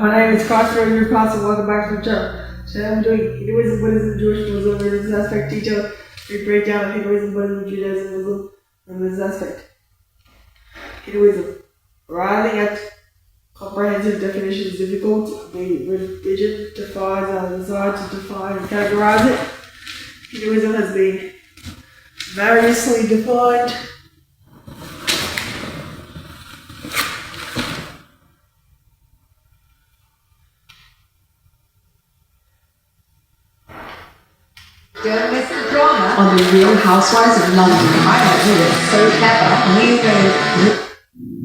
My name is Carter, your class, and welcome back to the channel. Today I'm doing Hinduism, Buddhism, Jewish, Muslim, religious aspect detail. We break down Hinduism, Buddhism, Judaism, Muslim, and religious aspect. Hinduism. Arriving at comprehensive definition is difficult. The religion defines our desire to define and categorize it. Hinduism has been variously defined. Journalistic drama on the Real Housewives of London. It's so clever. New way.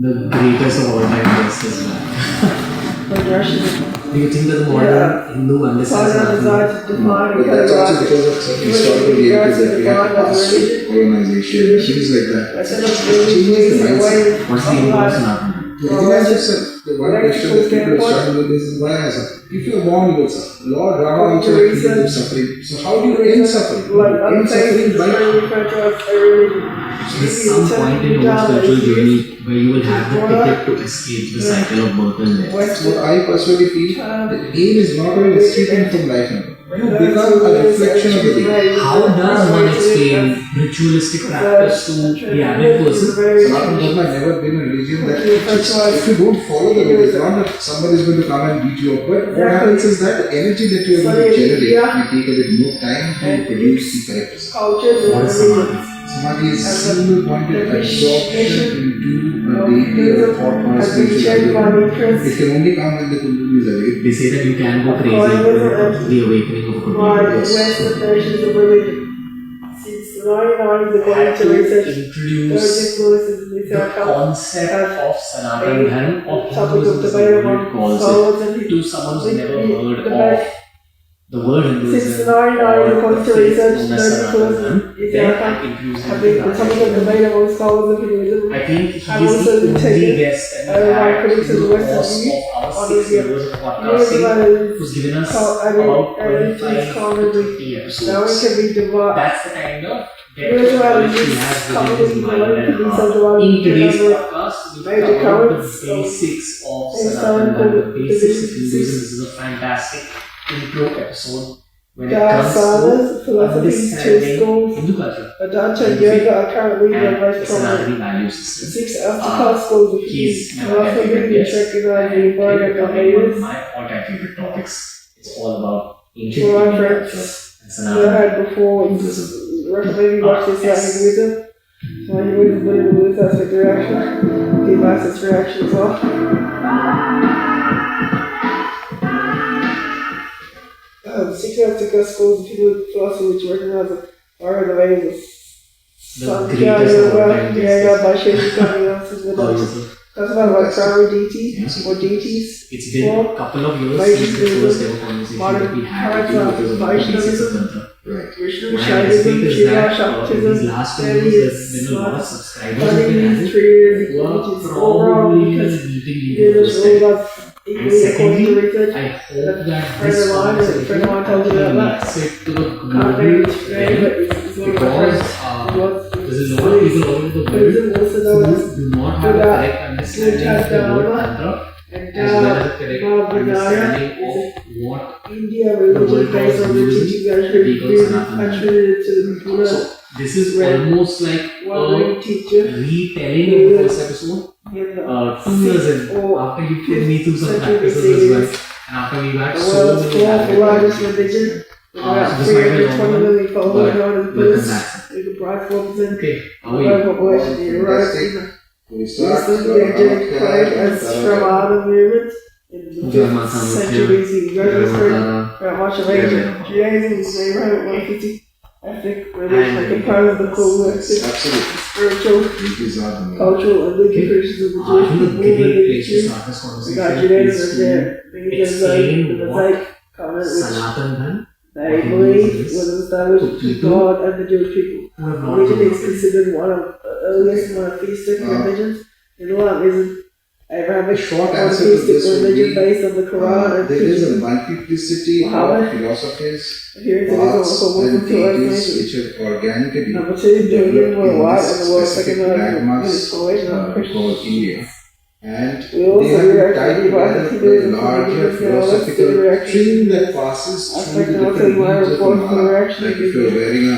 The greatest of all time guest is Russian. Do you think that the modern Hindu understands nothing? But that's also because of some historical realities that we have to pass through colonization, things like that. What's the What's the influence now? Recognize yourself. The one question that people are struggling with is why I suffer. If you are born, you will suffer. Lord Rama created you suffering. So how do you end suffering? End suffering by There's some point in your spiritual journey where you will have the ticket to escape the cycle of birth and death. That's what I personally feel. The aim is not only escaping from life now. You become a reflection of the day. How does one explain ritualistic practice to the average person? Sanatana Dharma has never been a religion that teaches. If you don't follow the rules, it's not that somebody is going to come and beat you up. But what happens is that the energy that you are going to generate will take a bit more time to produce the correct result. What is samadhi? Samadhi is single-pointed absorption into a daily or thought-wise spiritual. It can only come when the Kundalini is awake. They say that you can go crazy after the awakening of a Kundalini. Yes. Since 1990s, according to research, Introduce the concept of Sanatana Dharma or Hinduism as the world calls it to someone who's never heard of the word Hinduism since 1990s, according to research, known as Sanatana Dharma, some of the debate among scholars of Hinduism. I think he is I've also the been only taken guest that by we had critics of in the the Western course view of our on 6 this years of podcasting, who's given us about 25 to 50 now it episodes. can be divided. That's the kind of depth of knowledge he has within his mind and heart. In today's podcast, we covered the basics of Sanatana Dharma, the basics of Hinduism. This is a fantastic intro episode when it comes to understanding Hindu culture. Adanta and Yoga are currently and the most the prominent. Sanatana value system. 6 after-class schools of He's Hinduism my are also favorite being guest. recognized the environment of One of natives. my all-time favorite topics. It's all about ancient For Indian reference, culture and I Sanatana had before, recommend you watch this Hinduism. So Hinduism, Buddhism, that's the reaction. The last reaction as well. 6 after-class schools of Hindu philosophy which recognize are the ways of greatest of all time Yoga by Shakti How is it? That's about primary deities or deities. It's been a couple of years since the first ever conversation that we had with you because of the basics of Tantra. Right. Vishnu, What I Shaivism, anticipate is Shiva, that in these Shaktism, last 2 years there's been a lot of subscribers of studying the these channel 3 years, who are which is overall probably because meeting you it for the is first all time. about And equally according to secondly, research. I hope that friend this of mine, a friend of mine told you conversation about makes it to the Can't global name it today, but realm it's one of my friends. because there's a lot of people all over the Buddhism world also known as who do not have a correct understanding of the word Tantra and as well as a correct Vinaya understanding is of what India religion based on the teachings attributed to the Buddha. So this is almost like One a great teacher retelling of the first episode. in the 2 years in, after you put me through some practices as well, and after we've had the so world's many fourth largest religion with so about this might be 320 long, million followers but known as welcome Buddhists. back. They comprise 4% Okay, how of are the you? population. The Fantastic. Iraq We start Muslim energetic claim as Shramana movement in the 5th century BC. Goes through much of Asia. Judaism is a neighborhood 150 ethnic religion that comprises the collective Absolutely. spiritual, These are the cultural, and legal traditions of the I Jewish think a people great and place to Jews. start this We got conversation Judaism is as to their biggest explain the what Mosaic covenant, which Sanatana Dharma, they believe was established between God and the Jewish people. who have not Religion been is considered one of the earliest monotheistic religions. Islam is an Abrahamic short answer to monotheistic this would religion be, based on the Quran and there is a teachings. multiplicity of Muhammad. philosophies, Here is paths, also and Muslim deities to which have organically Number 2, doing developed in worldwide this and the world's specific second largest landmass installation of called India. And We also they have been react tied to together Hinduism, a larger Buddhism, let's say philosophical reaction. string that passes through Aspect the and I'll tell different you my leaves of the report for mala. reaction. Like if you're wearing a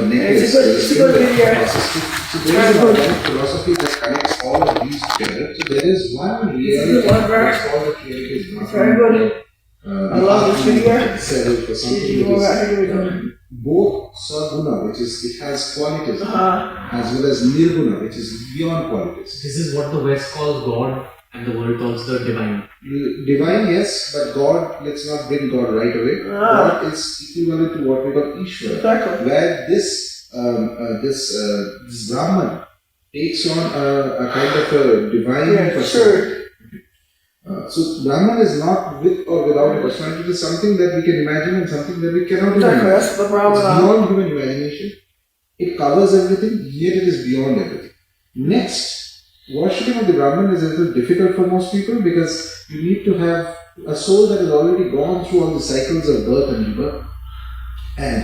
necklace, It's a there's a string good that video. passes through. So there is a organic philosophy that connects all of these together. So there is one reality that's called the reality is It's very good. I love this video. settled for something that is both saguna, which is it has qualities, as well as nirguna, which is beyond qualities. This is what the West calls God and the world calls the divine. Divine, yes, but God, let's not bring God right away. God is equivalent to what we call Ishvara, Exactly. where this Brahman takes on a kind of a divine personality. So Brahman is not with or without a personality. It is something that we can imagine and something that we cannot imagine. That's the It's Brahman. beyond human imagination. It covers everything, yet it is beyond everything. Next, worshipping of the Brahman is a little difficult for most people because you need to have a soul that has already gone through all the cycles of birth and rebirth, and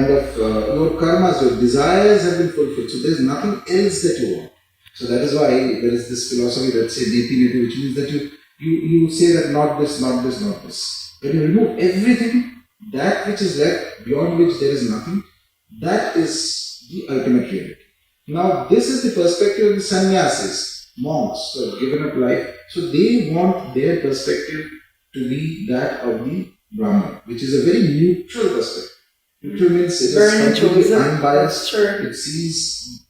your karmas, your desires have been fulfilled. So there is nothing else that you want. So that is why there is this philosophy that says neti neti, which means that you say that not this, not this, not this. When you remove everything, that which is left, beyond which there is nothing, that is the ultimate reality. Now this is the perspective of the sannyasis, monks who have given up life. So they want their perspective to be that of the Brahman, which is a very neutral perspective. Neutral means it is completely unbiased. It sees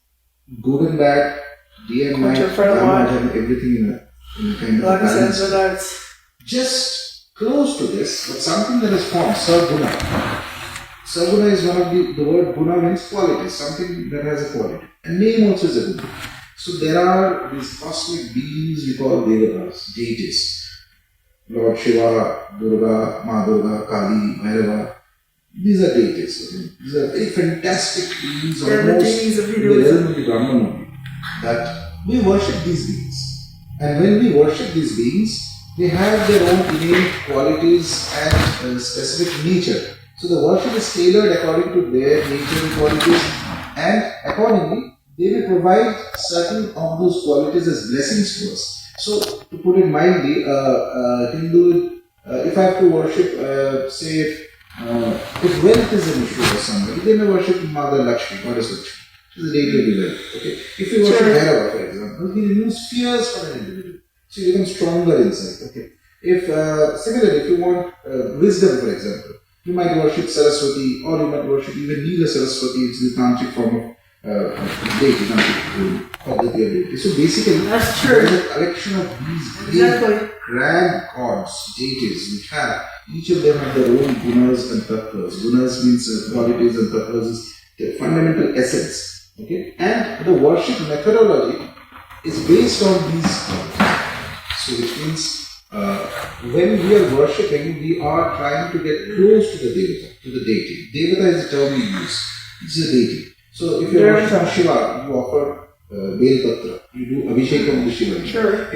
good and bad, day and night, dharma and everything in a kind of balance. Just close to this, but something that is formed, sarguna. Sarguna is one of the word guna means quality, something that has a quality. And name also is a guna. So there are these cosmic beings we call devatas, deities. Lord Shiva, Durga, Ma Durga, Kali, Bhairava. These are deities. Okay? These are very fantastic beings, almost in the realm of the Brahman only. That we worship these beings. And when we worship these beings, they have their own innate qualities and specific nature. So the worship is tailored according to their nature and qualities, and accordingly, they will provide certain of those qualities as blessings to us. So, to put it mildly, Hindu, if I have to worship, say, if wealth is an issue for somebody, they may worship Mother Lakshmi, Goddess Lakshmi. She is the deity of the wealth. Okay? If you worship Bhairava, for example, he removes fears from an individual. So you become stronger inside. Okay? If similarly, if you want wisdom, for example, you might worship Saraswati, or you might worship even Neela Saraswati, which is the tantric form of deity, tantric Paddhati of deity. So basically, there is a collection of these great grand gods, deities, which have, each of them have their own gunas and tattvas. Gunas means qualities and tattvas is their fundamental essence. Okay? And the worship methodology is based on these qualities. So which means when we are worshipping, we are trying to get close to the devata, to the deity. Devata is the term we use. It's a deity. So if you are worshiping Shiva, you offer Bel Patra. You do Abhishekam to Shiva.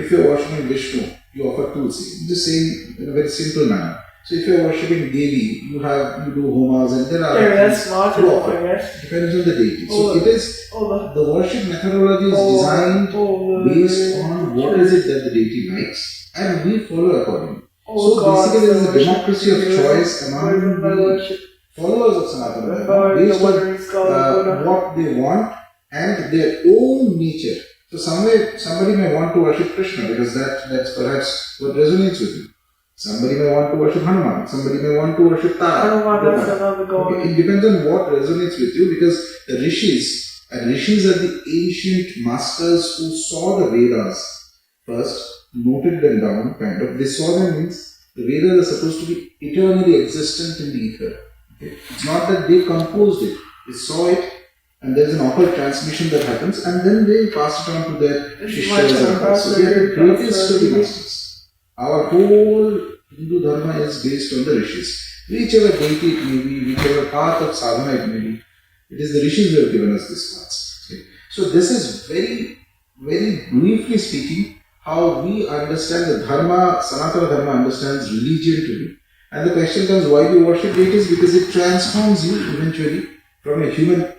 If you are worshiping Vishnu, you offer Tulsi. The same in a very simple manner. So if you are worshipping Devi, you do homas and there are depends on the deity. So it is the worship methodology is designed based on what is it that the deity likes, and we follow accordingly. So basically there is a democracy of choice among the followers of Sanatana Dharma based on what they want and their own nature. So somebody may want to worship Krishna because that's perhaps what resonates with you. Somebody may want to worship Hanuman, somebody may want to worship Tara. Okay, it depends on what resonates with you, because the rishis are the ancient masters who saw the Vedas first, noted them down, kind of. They saw them means the Vedas are supposed to be eternally existent in the ether. Okay? It's not that they composed it, they saw it, and there's an occult transmission that happens, and then they pass it on to their Shishyas and others. So they are the greatest of the masters. Our whole Hindu Dharma is based on the rishis. Whichever deity it may be, whichever path of sadhana it may be, it is the rishis who have given us this path. Okay? So this is very, very briefly speaking, how we understand the Dharma, Sanatana Dharma understands religion to be. And the question comes, why do you worship deities? Because it transforms you eventually from a human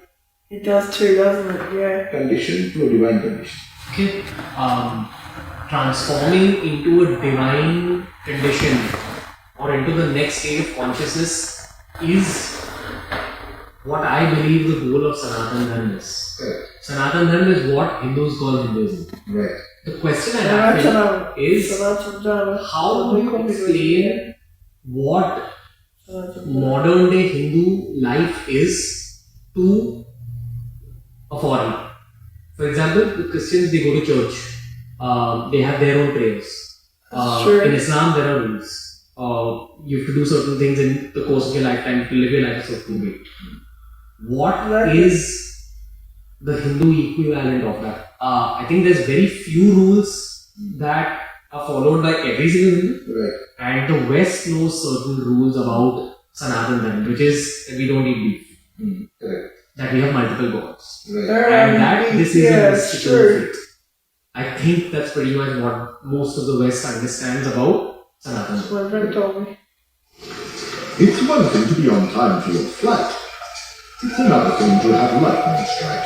it does too, doesn't it? Yeah. condition to a divine condition. Okay. transforming into a divine condition or into the next state of consciousness is what I believe the goal of Sanatana Dharma is. Correct. Sanatana Dharma is what Hindus call Hinduism. Right. The question I have is, how do you explain what modern day Hindu life is to a foreigner? For example, the Christians, they go to church. They have their own prayers. In Islam, there are rules. You have to do certain things in the course of your lifetime to live your life a certain way. What is the Hindu equivalent of that? I think there's very few rules that are followed by every single Hindu. Right. And the West knows certain rules about Sanatana Dharma, which is that we don't eat beef. Correct. That we have multiple gods. Right. And that this is a mystical faith. I think that's pretty much what most of the West understands about Sanatana Dharma. My friend told me. It's one thing to be on time for your flight. It's another thing to have lightning strike.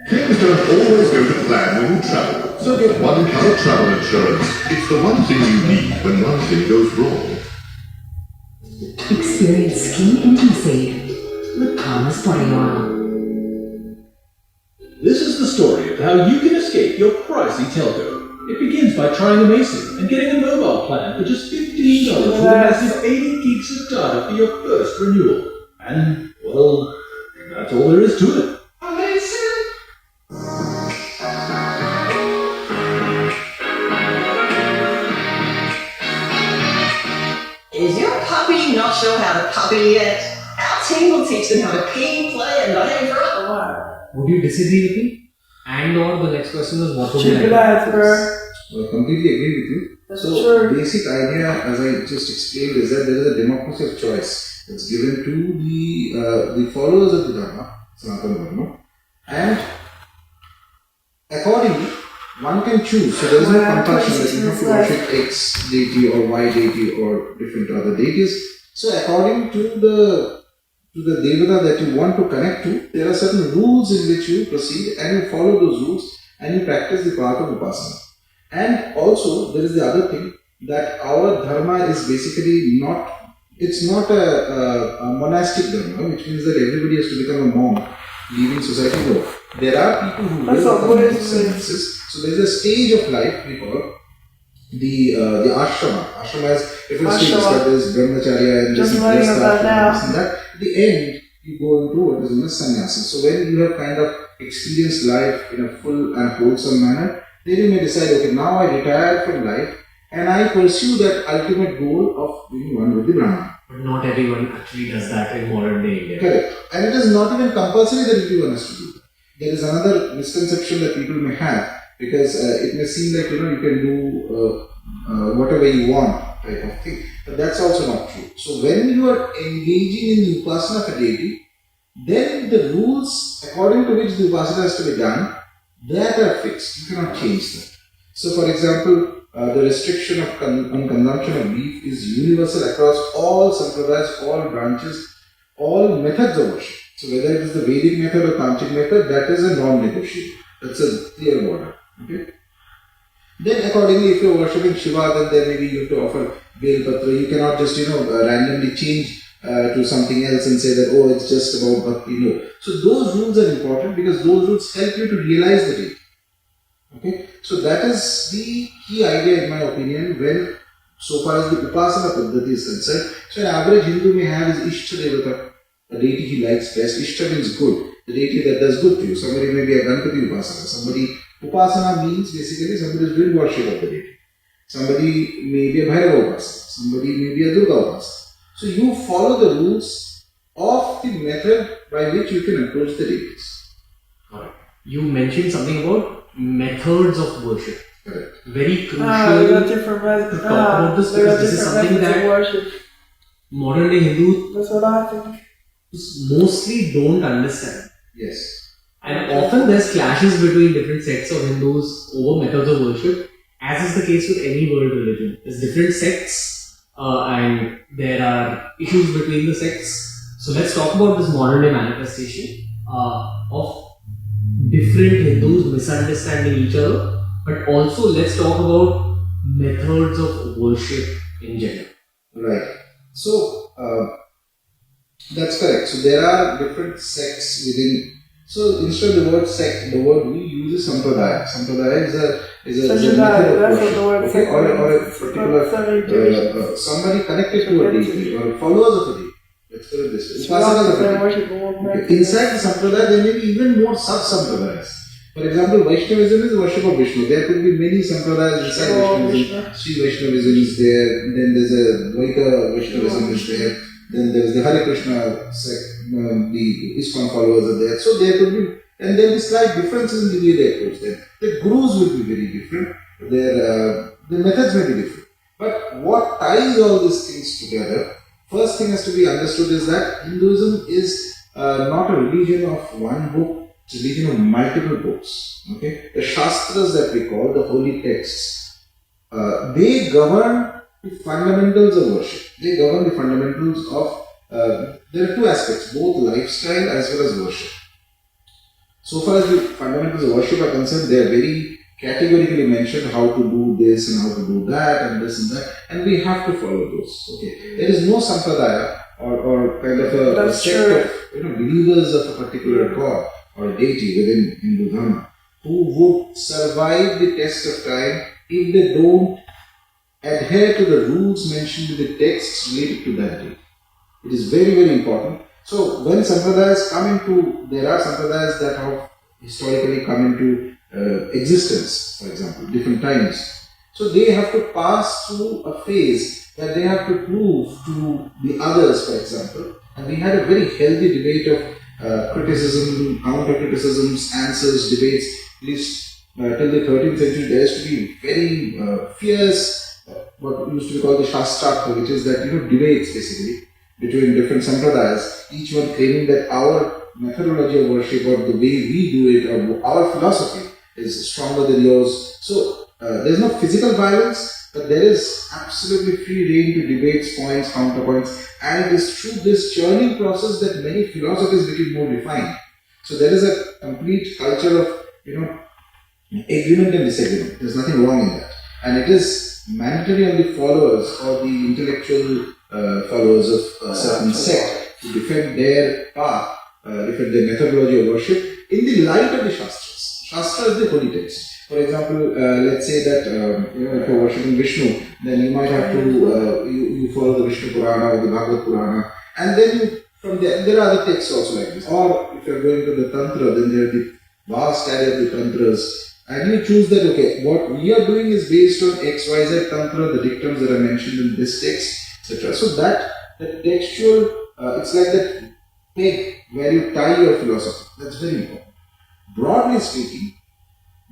Things don't always go to plan when you travel, so get one-car travel insurance. It's the one thing you need when one thing goes wrong. Experience skin intimacy with Thomas Boreal. This is the story of how you can escape your pricey telco. It begins by trying Amazing and getting a mobile plan for just $15 with a massive 80 gigs of data for your first renewal. And, well, that's all there is to it. Is your puppy not sure how to puppy yet? Our team will teach them how to pee, play, and behave for a while. Would you disagree with me? And or the next question is, what would you Check it like? out, bro. I completely agree with you. That's So, true. basic idea, as I just explained, is that there is a democracy of choice that's given to the followers of the Dharma, Sanatana Dharma, and accordingly, one can choose. So there is no compulsion that you have to worship X deity or Y deity or different other deities. So according to the devata that you want to connect to, there are certain rules in which you proceed and you follow those rules and you practice the path of Upasana. And also there is the other thing that our dharma is basically not, it's not a monastic dharma, which means that everybody has to become a monk, leaving society. No. There are people who That's will what become Buddhism monks. So there is a stage of life we call the ashrama. Ashrama is different stages. Ashrama. There is brahmacharya and Just this learning about now. and that. At the end, you go into what is known as sannyasa. So when you have kind of experienced life in a full and wholesome manner, then you may decide, okay, now I retire from life and I pursue that ultimate goal of being one with the Brahman. But not everyone actually does that in modern day India. Correct. And it is not even compulsory that everyone has to do that. There is another misconception that people may have, because it may seem like, you can do whatever you want type of thing. But that's also not true. So when you are engaging in the upasana of a deity, then the rules according to which the upasana has to be done, that are fixed. You cannot change them. So for example, the restriction of on consumption of beef is universal across all sampradayas, all branches, all methods of worship. So whether it is the Vedic method or Tantric method, that is a non-negotiable. That's a clear border. Okay. Then accordingly, if you are worshipping Shiva, then maybe you have to offer Bel Patra. You cannot just randomly change to something else and say that, oh, it's just about bhakti. No. So those rules are important because those rules help you to realize the deity. Okay. So that is the key idea in my opinion when so far as the Upasana Paddhati is concerned. So an average Hindu may have his Ishta Devata, a deity he likes best. Ishta means good, the deity that does good to you. Somebody may be a Ganpati Upasana. Upasana means basically somebody is doing worship of the deity. Somebody may be a Bhairava Upasana. Somebody may be a Durga Upasana. So you follow the rules of the method by which you can approach the deities. Alright. You mentioned something about methods of worship. Correct. Very crucial We got different to talk about this because this is something that worship. modern day Hindus That's what I think. mostly don't understand. Yes. And often there's clashes between different sects of Hindus over methods of worship, as is the case with any world religion. There's different sects and there are issues between the sects. So let's talk about this modern day manifestation of different Hindus misunderstanding each other but also let's talk about methods of worship in general. Right. So, that's correct. So, there are different sects within. So, instead of the word sect, the word we use is sampradaya. Sampradaya is a method of worship. Okay? Or a particular somebody connected to a deity or followers of a deity. Let's put it this way. Upasakas of a deity. Okay. Inside the sampradaya, there may be even more sub-sampradayas. For example, Vaishnavism is worship of Vishnu. There could be many sampradayas inside Vaishnavism. Sri Vaishnavism is there. Then there's a Dvaita Vaishnavism is there. Then there's the Hare Krishna sect, the ISKCON followers are there. So there could be, and there will be slight differences in the way they approach them. The gurus will be very different. The methods may be different. But what ties all these things together, first thing has to be understood is that Hinduism is not a religion of one book, it's a religion of multiple books. Okay? The Shastras that we call, the holy texts, they govern the fundamentals of worship. They govern the fundamentals of, there are two aspects, both lifestyle as well as worship. So far as the fundamentals of worship are concerned, they are very categorically mentioned how to do this and how to do that and this and that, and we have to follow those. Okay, there is no sampradaya or kind of a sect of believers of a particular god or deity within Hindu Dharma who would survive the test of time if they don't adhere to the rules mentioned in the texts related to that deity. It is very, very important. So when sampradayas come into, there are sampradayas that have historically come into existence, for example, different times. So they have to pass through a phase that they have to prove to the others, for example. And we had a very healthy debate of criticism, counter-criticisms, answers, debates. At least till the 13th century, there used to be very fierce, what used to be called the Shastrartha, which is that, debates basically between different sampradayas, each one claiming that our methodology of worship or the way we do it or our philosophy is stronger than yours. So there's no physical violence, but there is absolutely free rein to debates, points, counterpoints, and it is through this churning process that many philosophies become more refined. So there is a complete culture of agreement and disagreement. There's nothing wrong in that, and it is mandatory on the followers or the intellectual followers of a certain sect to defend their path, defend their methodology of worship in the light of the Shastras. Shastra is the holy text. For example, let's say that if you're worshipping Vishnu, then you might have to you follow the Vishnu Purana or the Bhagavad Purana, and then from there are other texts also like this. Or if you're going to the Tantra, then there are the vast array of the Tantras. And you choose that, okay, what we are doing is based on XYZ Tantra, the dictums that are mentioned in this text, etc. So that textual, it's like that peg where you tie your philosophy. That's very important. Broadly speaking,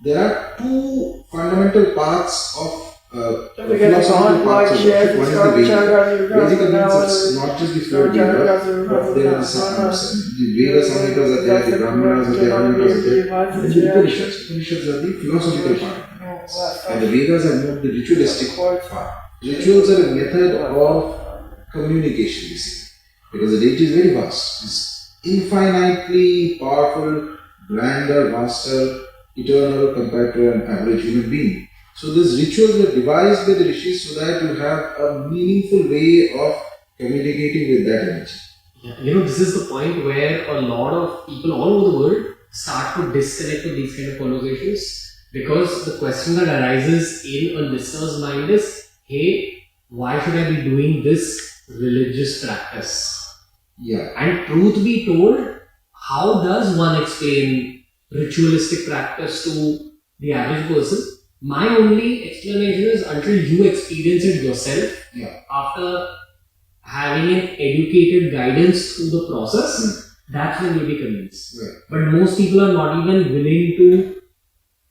there are two fundamental parts of philosophical parts of worship. One is the Veda. Vedic means it's not just the four Vedas, but there are the Veda Samhitas are there, the Brahmanas are there, Vedas are there, and the Upanishads. Upanishads are the philosophical part, and the Vedas are more the ritualistic part. Rituals are a method of communication, basically, because the deity is very vast. It's infinitely powerful, grander, vaster, eternal compared to an average human being. So these rituals were devised by the rishis so that you have a meaningful way of communicating with that energy. Yeah, this is the point where a lot of people all over the world start to disconnect with these kind of conversations, because the question that arises in a listener's mind is, hey, why should I be doing this religious practice? Yeah. And truth be told, how does one explain ritualistic practice to the average person? My only explanation is until you experience it yourself, after having an educated guidance through the process, that's when you'll be convinced. Right. But most people are not even willing to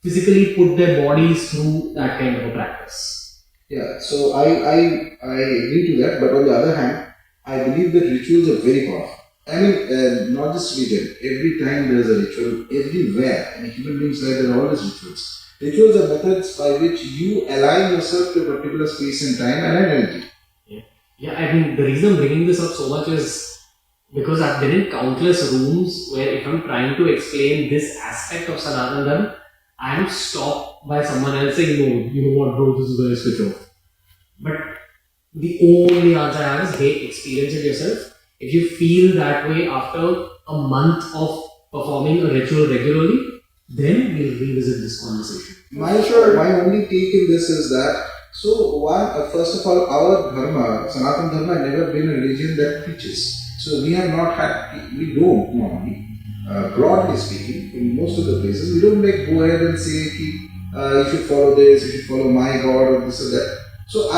physically put their bodies through that kind of a practice. Yeah, so I agree to that, but on the other hand, I believe that rituals are very powerful. I mean, not just religion. Every time there is a ritual, everywhere in a human being's life, there are always rituals. Rituals are methods by which you align yourself to a particular space and time and energy. Yeah, I mean, the reason I'm bringing this up so much is because I've been in countless rooms where if I'm trying to explain this aspect of Sanatana Dharma, I'm stopped by someone else saying, no, you know what, bro, this is where I switch off. But the only answer I have is, hey, experience it yourself. If you feel that way after a month of performing a ritual regularly, then we'll revisit this conversation. My only take in this is that, first of all, our dharma, Sanatana Dharma, has never been a religion that preaches. So we have not had, we don't normally, broadly speaking, in most of the places, we don't go ahead and say, you should follow this, you should follow my God, or this or that. So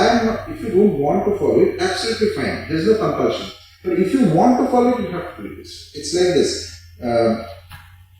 if you don't want to follow it, absolutely fine. There's no compulsion. But if you want to follow it, you have to do this. It's like this.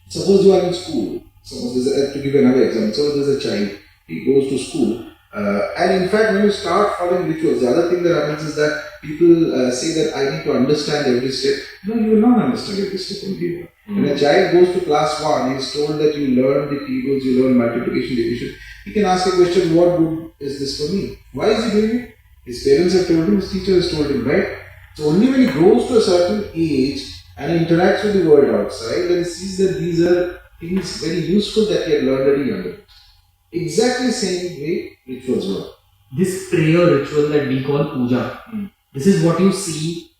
Suppose you are in school. To give another example, suppose there's a child, he goes to school, and in fact, when you start following rituals, the other thing that happens is that people say that I need to understand every step. No, you will not understand every step on day one. When a child goes to class 1, he is told that you learn the tables, you learn multiplication, division. He can ask a question, what good is this for me? Why is he doing it? His parents have told him, his teacher has told him, right? So only when he grows to a certain age and interacts with the world outside, then he sees that these are things very useful that he had learned at a younger age. Exactly the same way rituals work. This prayer ritual that we call puja, this is what you see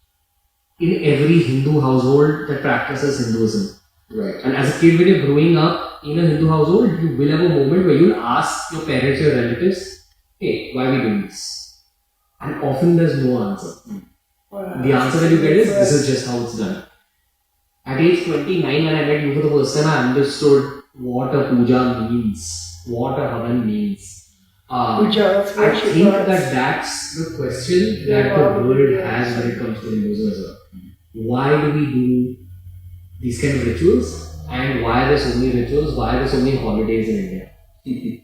in every Hindu household that practices Hinduism. Right. And as a kid, when you're growing up in a Hindu household, you will have a moment where you'll ask your parents, your relatives, hey, why are we doing this? And often there's no answer. The answer that you get is, this is just how it's done. At age 29, when I met you for the first time, I understood what a puja means, what a havan means. I think that's the question that the world has when it comes to Hinduism as well. Why do we do these kind of rituals? And why are there so many rituals? Why are there so many holidays in India?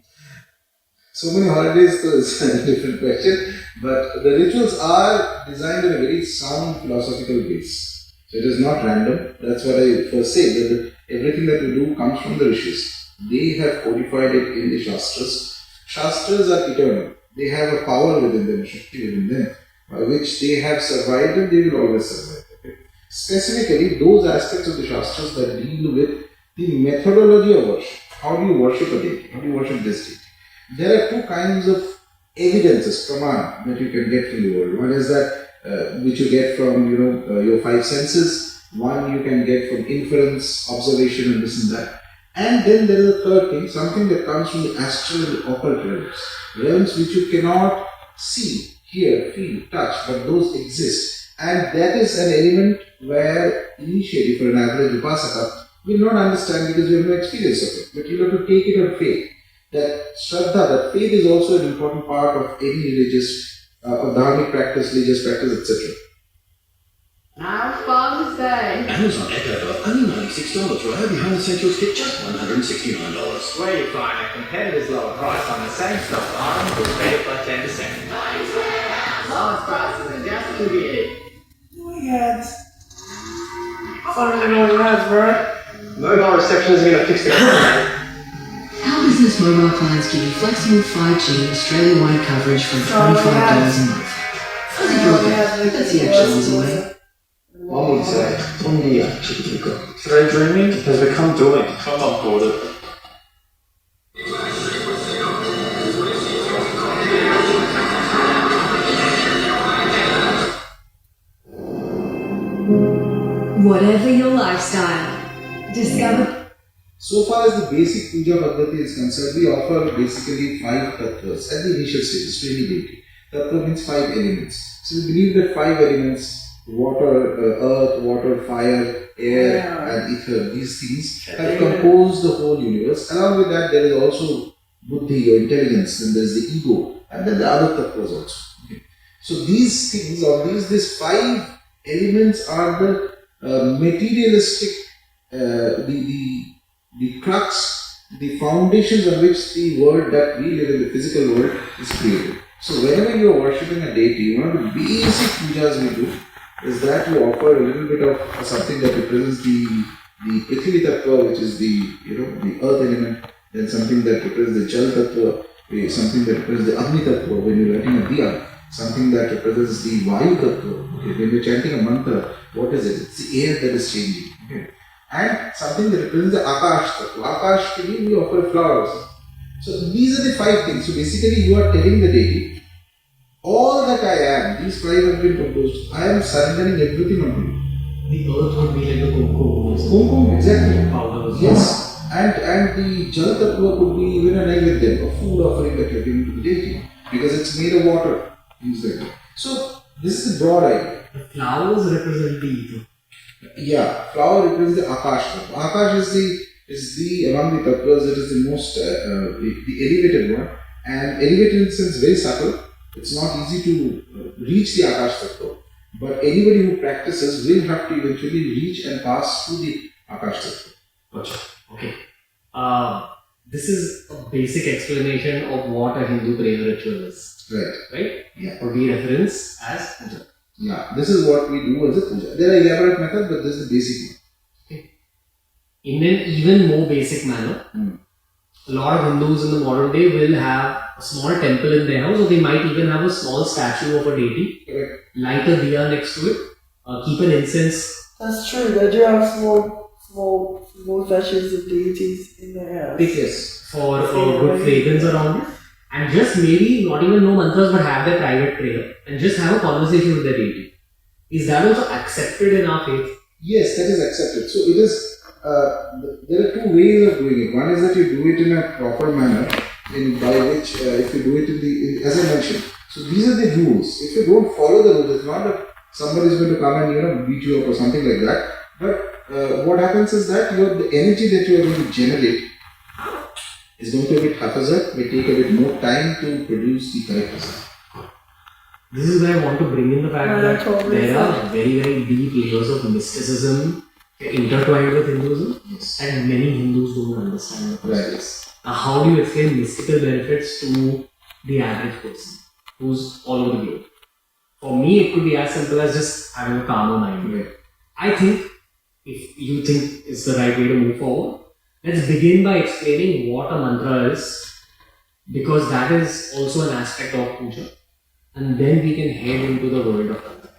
So many holidays, so it's a different question. But the rituals are designed in a very sound philosophical base. So it is not random. That's what I first say, that everything that we do comes from the rishis. They have codified it in the Shastras. Shastras are eternal. They have a power within them, a Shakti within them, by which they have survived and they will always survive. Okay? Specifically, those aspects of the Shastras that deal with the methodology of worship. How do you worship a deity? How do you worship this deity? There are two kinds of evidences, praman, that you can get from the world. One is that which you get from your five senses. One you can get from inference, observation, and this and that. And then there is a third thing, something that comes from the astral and the occult realms. Realms which you cannot see, hear, feel, touch, but those exist. And that is an element where initially for an average upasaka will not understand because you have no experience of it. But you have to take it on faith. That Shraddha, that faith is also an important part of any religious, of dharmic practice, religious practice, etc. How fun to say. Amazon Echo Dot, only $96. Right behind the Essentials kit, just $169. Where you find a competitor's lower price on the same stock item with better by 10%. Lowest prices are just too good. Oh my god. I don't even know what it has, bro. Mobile reception isn't going to fix the problem. Our business mobile plans give you flexible 5G Australia-wide coverage from $25 a month. Fuzzy broadband, that's the actual ones away. One would say, 1 year, today dreaming has become doing. I'm on board it. Whatever your lifestyle, discover. So far as the basic puja paddhati is concerned, we offer basically 5 tattvas at the initial stages to any deity. Tattva means 5 elements. So we believe that 5 elements, water, earth, water, fire, air and ether, these things have composed the whole universe. Along with that, there is also buddhi or intelligence, then there is the ego, and then the other tattvas also. Okay. So these things, or these 5 elements are the materialistic, the crux, the foundations on which the world that we live in, the physical world, is created. So whenever you are worshipping a deity, one of the basic pujas we do is that you offer a little bit of something that represents the Prithvi Tattva, which is the earth element, then something that represents the Jal Tattva, something that represents the Agni Tattva when you're lighting a diya, something that represents the Vayu Tattva. Okay, when you're chanting a mantra, what is it? It's the air that is changing. Okay. and something that represents the Akash Tattva. Akash to me, we offer flowers. So these are the 5 things. So basically you are telling the deity, all that I am, these 5 have been composed, I am surrendering everything on you. The earth would be like the kumkum. Kumkum, exactly. Powders. Yes. And the Jal Tattva could be even a naivedya, a food offering that you are giving to the deity, because it's made of water. So this is the broad idea. The flowers represent the ether. Yeah, flower represents the Akash Tattva. Akash is the among the tattvas that is the most the elevated one, and elevated in the sense very subtle. It's not easy to reach the Akash Tattva, but anybody who practices will have to eventually reach and pass through the Akash Tattva. Gotcha. Okay. This is a basic explanation of what a Hindu prayer ritual is. Right? Yeah. Or we reference as puja. Yeah, this is what we do as a puja. There are elaborate methods, but this is the basic one. Okay. In an even more basic manner, a lot of Hindus in the modern day will have a small temple in their house, or they might even have a small statue of a deity, light a diya next to it, keep an incense. That's true. They do have small statues of deities in their house. Yes, for good fragrance around it. And just maybe not even know mantras, but have their private prayer and just have a conversation with their deity. Is that also accepted in our faith? Yes, that is accepted. So it is. There are 2 ways of doing it. One is that you do it in a proper manner, by which if you do it as I mentioned. So these are the rules. If you don't follow the rules, it's not that somebody is going to come and beat you up or something like that. But what happens is that the energy that you are going to generate is going to be haphazard, may take a bit more time to produce the correct result. This is where I want to bring in the fact that there are very, very deep layers of mysticism intertwined with Hinduism, and many Hindus don't understand the process. Now, how do you explain mystical benefits to the average person who's all over the globe? For me, it could be as simple as just having a calmer mind. I think if you think it's the right way to move forward, let's begin by explaining what a mantra is, because that is also an aspect of puja, and then we can head into the world of mantra.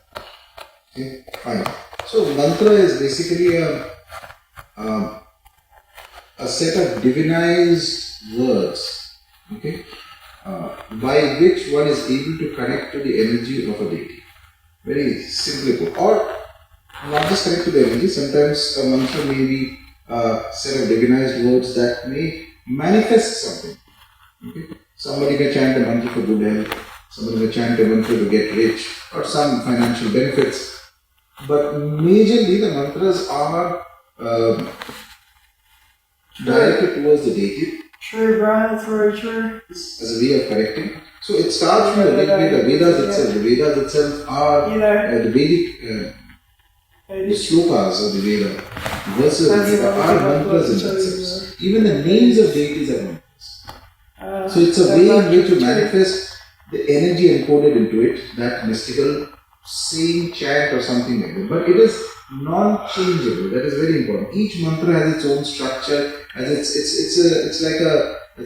Okay, fine. So mantra is basically a set of divinized words, okay, by which one is able to connect to the energy of a deity. Very simply put. Or not just connect to the energy, sometimes a mantra may be a set of divinized words that may manifest something. Okay? Somebody may chant a mantra for good health, somebody may chant a mantra to get rich, or some financial benefits. But majorly the mantras are directed towards the deity. True, Brian, that's very true. As a way of correcting. So it starts from the Vedas itself. The Vedas itself are the Vedic the slokas of the Veda, verses of the Veda are mantras in themselves. Even the names of deities are mantras. So it's a way in which you manifest the energy encoded into it, that mystical saying, chant or something like that. But it is non-changeable. That is very important. Each mantra has its own structure. It's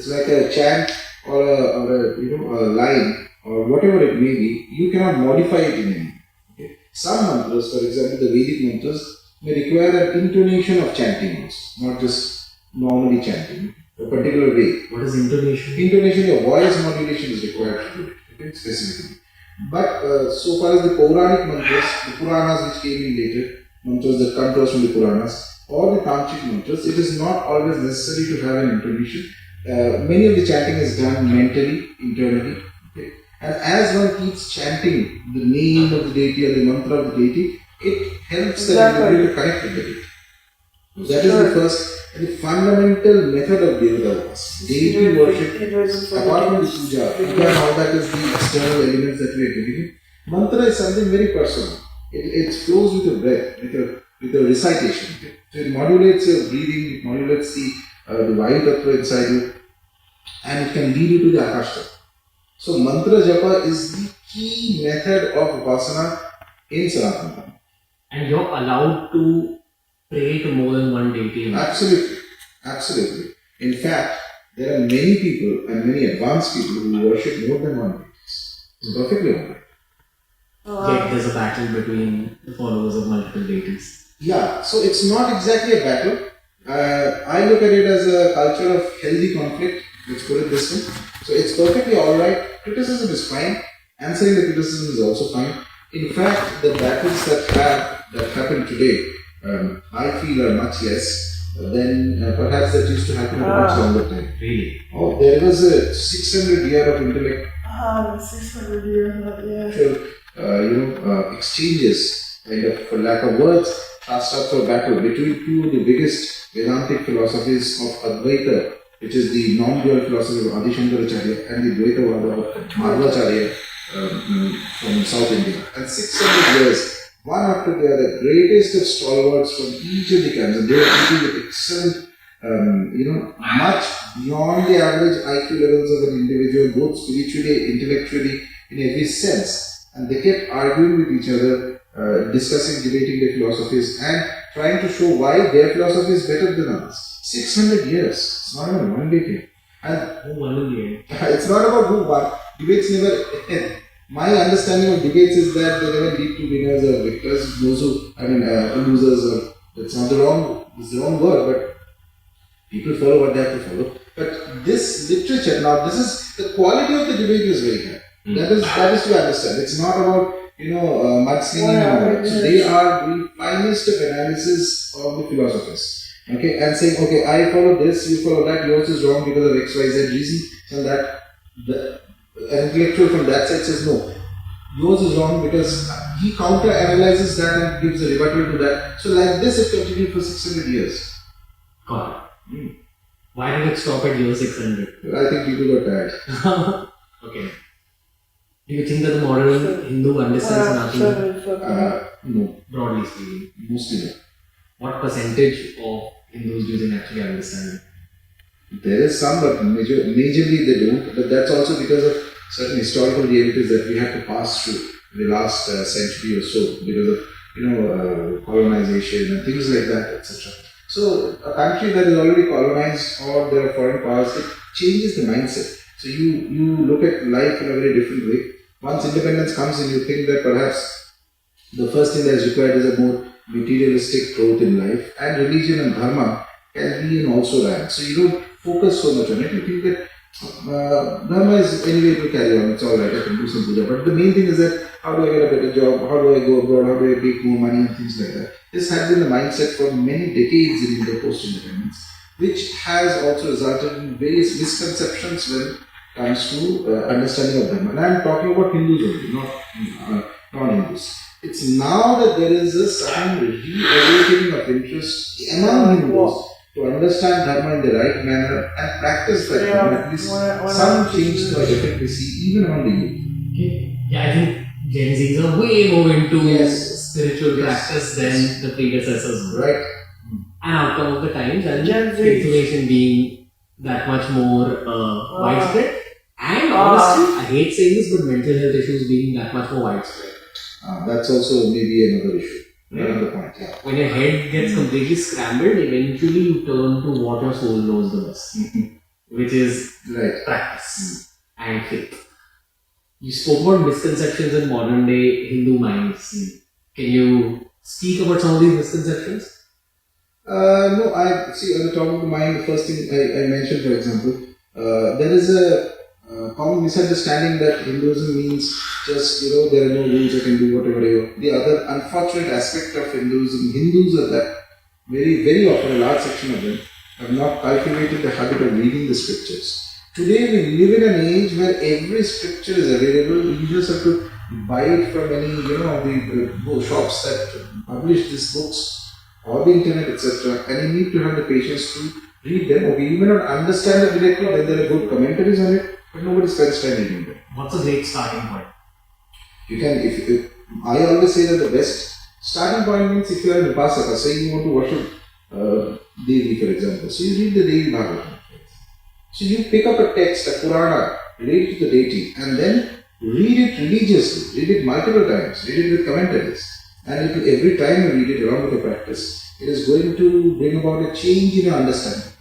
like a chant or a line or whatever it may be. You cannot modify it in any way. Okay? Some mantras, for example, the Vedic mantras may require an intonation of chanting also, not just normally chanting. A particular way. What is intonation? Intonation, your voice modulation is required to do it, okay, specifically. But so far as the Puranic mantras, the Puranas which came in later, mantras that come to us from the Puranas, or the Tantric mantras, it is not always necessary to have an intonation. Many of the chanting is done mentally, internally. Okay? And as one keeps chanting the name of the deity or the mantra of the deity, it helps the individual to connect with the deity. That is the first and the fundamental method of Devadavas. Deity worship, apart from the puja and all that is the external elements that we are giving. Mantra is something very personal. It flows with your breath, with a recitation. So it modulates your breathing, it modulates the Vayu Tattva inside you, and it can lead you to the Akash. So mantra japa is the key method of Upasana in Sanatana Dharma. And you're allowed to pray to more than one deity. Absolutely. Absolutely. In fact, there are many people and many advanced people who worship more than one deity. It's perfectly alright. Yet there's a battle between the followers of multiple deities. Yeah, so it's not exactly a battle. I look at it as a culture of healthy conflict, let's put it this way. So it's perfectly alright, criticism is fine, answering the criticism is also fine. In fact, the battles that happen today, I feel are much less than perhaps that used to happen at a much longer time. Really? Oh, there was a 600 year of intellect. 600 years, yeah. Exchanges, kind of, for lack of words, cast up for battle between two of the biggest Vedantic philosophies of Advaita, which is the non-dual philosophy of Adi Shankaracharya, and the Dvaitavada of Madhvacharya from South India. And 600 years, one after the other, greatest of stalwarts from each of the camps, and they were people with excellent, much beyond the average IQ levels of an individual, both spiritually, intellectually, in every sense. And they kept arguing with each other, discussing, debating their philosophies, and trying to show why their philosophy is better than ours. 600 years. It's not even one day thing. And who won in the end? It's not about who won. Debates never end. My understanding of debates is that they never lead to winners or victors. Those who, losers, or it's the wrong word, but people follow what they have to follow. But this literature, now this is, the quality of the debate is very high. That is to understand. It's not about, mudslinging and all that. So they are the finest of analysis of the philosophers. Okay, and saying, okay, I follow this, you follow that, yours is wrong because of X, Y, Z reason, and that an intellectual from that side says no, yours is wrong because he counter analyzes that and gives a rebuttal to that. So like this it continued for 600 years. God. Why did it stop at year 600? I think people got tired. Okay. Do you think that the modern Hindu understands nothing? No. Broadly speaking. Mostly no. What percentage of Hindus do you think actually understand? There is some, but majorly they don't. But that's also because of certain historical realities that we had to pass through in the last century or so, because of colonization and things like that, etc. So a country that is already colonized or there are foreign powers, it changes the mindset. So you look at life in a very different way. Once independence comes in, you think that perhaps the first thing that is required is a more materialistic growth in life, and religion and dharma can be in also rank. So you don't focus so much on it. You think that dharma is anyway to carry on, it's alright, I can do some puja. But the main thing is that how do I get a better job, how do I go abroad, how do I make more money and things like that. This has been the mindset for many decades in India post-independence, which has also resulted in various misconceptions when it comes to understanding of dharma. And I am talking about Hindus only, not non-Hindus. It's now that there is a sudden reawakening of interest among Hindus to understand dharma in the right manner and practice that dharma. At least some change I definitely see even among the youth. Okay. Yeah, I think Gen Zs are way more into spiritual practice than the predecessors were. Right. An outcome of the times and information being that much more widespread. And honestly, I hate saying this, but mental health issues being that much more widespread. That's also maybe another issue. Another point. Yeah. When your head gets completely scrambled, eventually you turn to what your soul knows the best, which is practice and faith. You spoke about misconceptions in modern day Hindu minds. Can you speak about some of these misconceptions? No, I see on the top of the mind, the first thing I mentioned, for example, there is a common misunderstanding that Hinduism means just, there are no rules, I can do whatever I want. The other unfortunate aspect of Hinduism, Hindus are that very, very often, a large section of them have not cultivated the habit of reading the scriptures. Today we live in an age where every scripture is available. You just have to buy it from any, the shops that publish these books or the internet, etc. And you need to have the patience to read them. Okay, you may not understand it directly, then there are good commentaries on it, but nobody spends time reading them. What's a great starting point? You can, if I always say that the best starting point means if you are an Upasaka, say you want to worship Devi, for example, so you read the Devi Bhagavatam. So you pick up a text, a Purana, relate to the deity, and then read it religiously, read it multiple times, read it with commentaries. And every time you read it along with the practice, it is going to bring about a change in your understanding.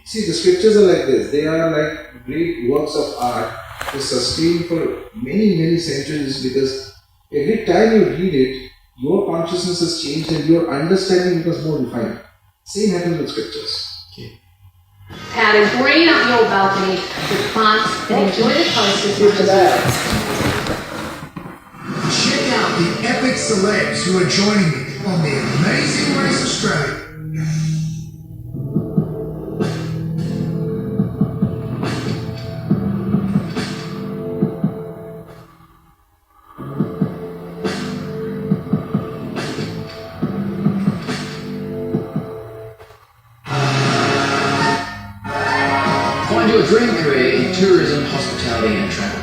See, the scriptures are like this. They are like great works of art to sustain for many, many centuries, because every time you read it, your consciousness has changed and your understanding becomes more refined. Same happens with scriptures. How to green up your balcony with plants that enjoy the coast as much as Check out the epic celebs who are joining me on the Amazing Race Australia. Find your dream career in tourism, hospitality and travel.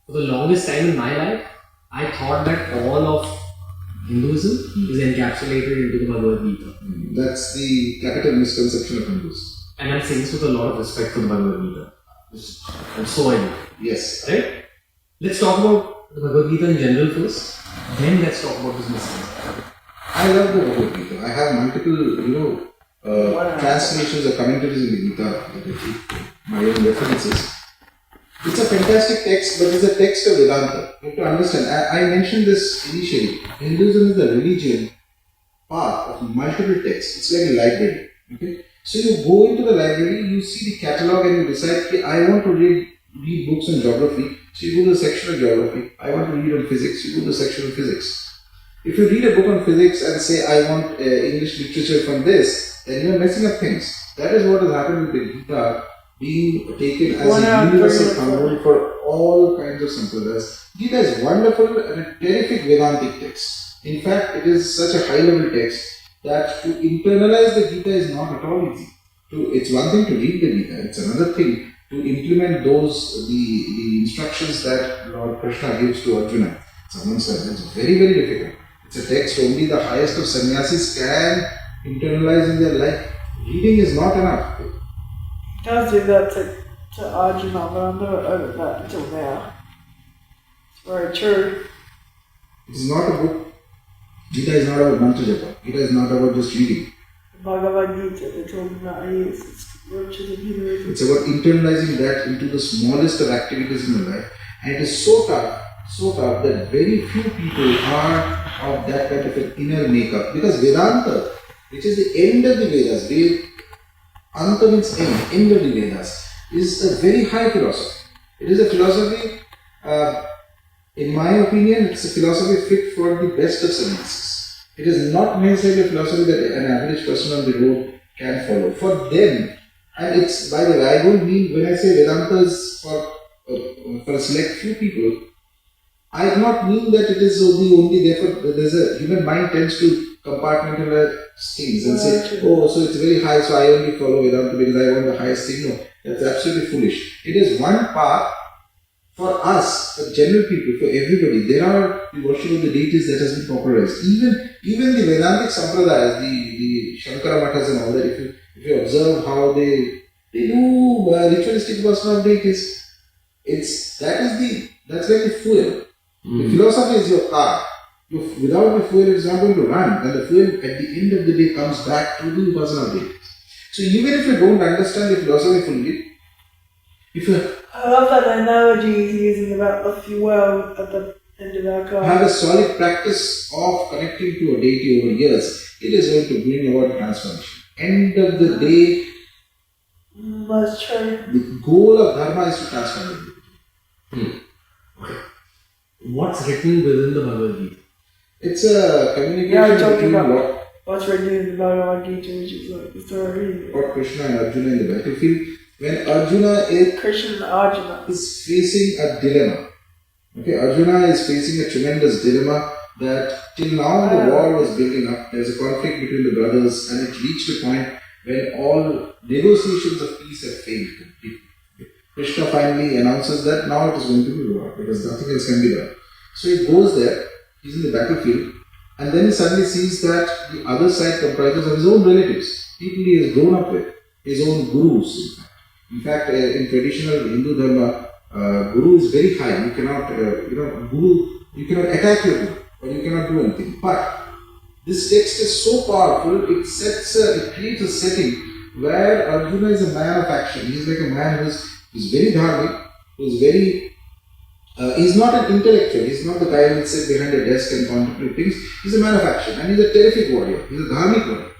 For the longest time in my life, I thought that all of Hinduism is encapsulated into the Bhagavad Gita. That's the capital misconception of Hindus. And I'm saying this with a lot of respect for the Bhagavad Gita. And so I do. Yes. Right? Let's talk about the Bhagavad Gita in general first. Then let's talk about this misconception. I love the Bhagavad Gita. I have multiple, translations or commentaries in the Gita that I keep my own references. It's a fantastic text, but it's a text of Vedanta. You have to understand. I mentioned this initially. Hinduism is the religion path of multiple texts. It's like a library. Okay? So you go into the library, you see the catalog and you decide, okay, I want to read books on geography. So you go to the section of geography. I want to read on physics. You go to the section of physics. If you read a book on physics and say, I want English literature from this, then you are messing up things. That is what has happened with the Gita being taken as a universal common for all kinds of sampradayas. Gita is wonderful and a terrific Vedantic text. In fact, it is such a high-level text that to internalize the Gita is not at all easy. It's one thing to read the Gita, it's another thing to implement the instructions that Lord Krishna gives to Arjuna. Someone said it's very, very difficult. It's a text only the highest of sannyasis can internalize in their life. Reading is not enough. He does do that to Arjuna, but I've never heard that until now. It's very true. It's not a book. Gita is not about mantra japa. Gita is not about just reading. The Bhagavad Gita, they're talking about it's virtues of Hinduism. It's about internalizing that into the smallest of activities in your life. And it is so tough that very few people are of that kind of an inner makeup. Because Vedanta, which is the end of the Vedas, Anta means end of the Vedas, is a very high philosophy. It is a philosophy, in my opinion, it's a philosophy fit for the best of sannyasis. It is not necessarily a philosophy that an average person on the road can follow. For them, and it's, by the way, I don't mean, when I say Vedanta is for a select few people, I do not mean that it is only therefore there's a human mind tends to compartmentalize things and say, oh, so it's very high, so I only follow Vedanta because I want the highest thing. No, that's absolutely foolish. It is one path for us, for general people, for everybody. There are the worship of the deities that has been popularized. Even the Vedantic Sampradayas, the Shankara Mathas and all that, if you observe how they do ritualistic upasana of deities, that's like the fuel. The philosophy is your car. Without the fuel, it's not going to run. And the fuel at the end of the day comes back to the upasana of deities. So even if you don't understand the philosophy fully, I love that analogy he's using about the fuel at the end of our car. Have a solid practice of connecting to a deity over years, it is going to bring about transformation. End of the day, that's true. the goal of dharma is to transform the deity. Okay. What's written within the Bhagavad Gita? It's a communication between what's written in the Bhagavad Gita, which is like the story. What Krishna and Arjuna in the battlefield. When Arjuna is facing a dilemma. Okay, Arjuna is facing a tremendous dilemma that till now the war was building up. There's a conflict between the brothers and it reached a point when all negotiations of peace have failed completely. Krishna finally announces that now it is going to be war because nothing else can be done. So he goes there, he's in the battlefield, and then he suddenly sees that the other side comprises of his own relatives, people he has grown up with, his own gurus. In fact, in traditional Hindu Dharma, guru is very high. You cannot, you cannot attack your guru, or you cannot do anything. But this text is so powerful, it creates a setting where Arjuna is a man of action. He is like a man who's very dharmic, who's very he's not an intellectual. He's not the guy who will sit behind a desk and contemplate things. He's a man of action, and he's a terrific warrior. He's a dharmic warrior.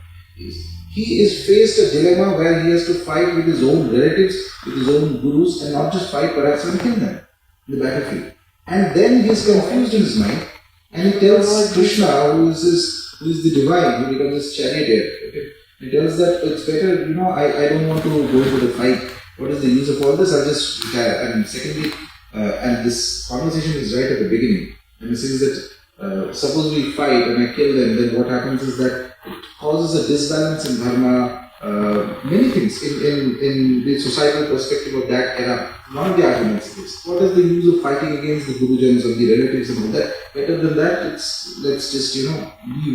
He is faced a dilemma where he has to fight with his own relatives, with his own gurus, and not just fight, perhaps even kill them in the battlefield. And then he is confused in his mind, and he tells Krishna, who is the divine, who becomes his charioteer. Okay? He tells that it's better, I don't want to go into the fight. What is the use of all this? I'll just retire. And secondly, and this conversation is right at the beginning. And he says that suppose we fight and I kill them, then what happens is that it causes a disbalance in dharma. Many things in the societal perspective of that era. One of the arguments is what is the use of fighting against the gurujans or the relatives and all that? Better than that, let's just leave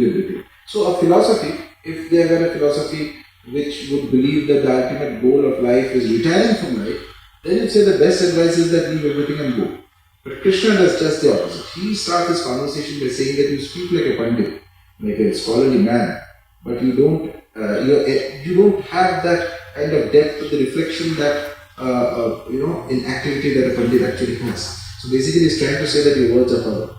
everything. So a philosophy, if there were a philosophy which would believe that the ultimate goal of life is retiring from life, then you'd say the best advice is that leave everything and go. But Krishna does just the opposite. He starts his conversation by saying that you speak like a pandit, like a scholarly man, but you don't have that kind of depth of the reflection that in activity that a pandit actually has. So basically, he's trying to say that your words are power.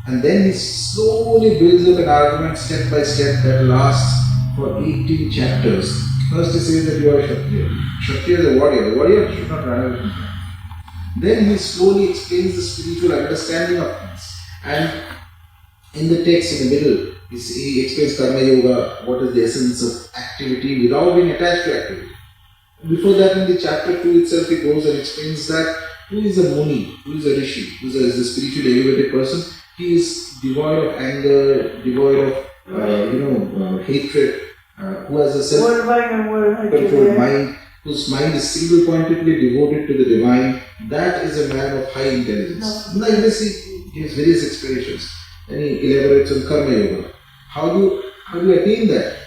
And then he slowly builds up an argument step by step that lasts for 18 chapters. First he says that you are a Kshatriya. Kshatriya is a warrior. A warrior should not run away from that. Then he slowly explains the spiritual understanding of things. And in the text in the middle, he explains Karma Yoga, what is the essence of activity without being attached to activity. Before that, in the chapter 2 itself, he goes and explains that who is a Muni, who is a Rishi, who is a spiritually elevated person. He is devoid of anger, devoid of hatred, who has a self-controlled mind, whose mind is single-pointedly devoted to the divine. That is a man of high intelligence. Like this, he gives various explanations. Then he elaborates on Karma Yoga. How do you attain that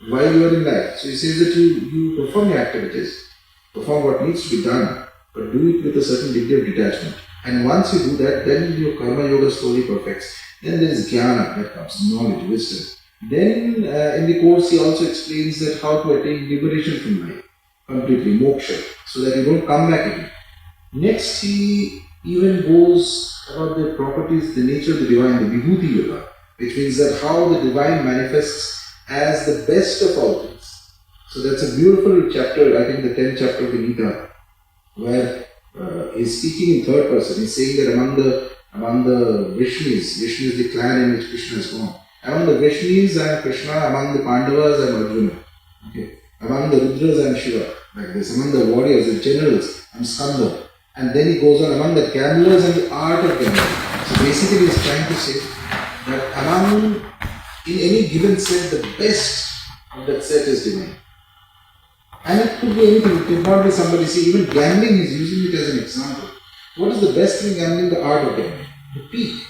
while you are in life? So he says that you perform your activities, perform what needs to be done, but do it with a certain degree of detachment. And once you do that, then your Karma Yoga slowly perfects. Then there is Jnana that comes, knowledge, wisdom. Then in the course he also explains that how to attain liberation from life, completely, moksha, so that you don't come back again. Next he even goes about the properties, the nature of the divine, the Vibhuti Yoga, which means that how the divine manifests as the best of all things. So that's a beautiful chapter, I think the 10th chapter of the Gita, where he's speaking in third person. He's saying that among the Vishnus, Vishnu is the clan in which Krishna is born. Among the Vishnus I am Krishna, among the Pandavas I am Arjuna. Okay. Among the Rudras I am Shiva, like this. Among the warriors, the generals, I am Skanda. And then he goes on, among the gamblers and the art of gambling. So basically he's trying to say that in any given set, the best of that set is divine. And it could be anything, it could not be somebody, see, even gambling is using it as an example. What is the best thing in gambling? The art of gambling. The peak.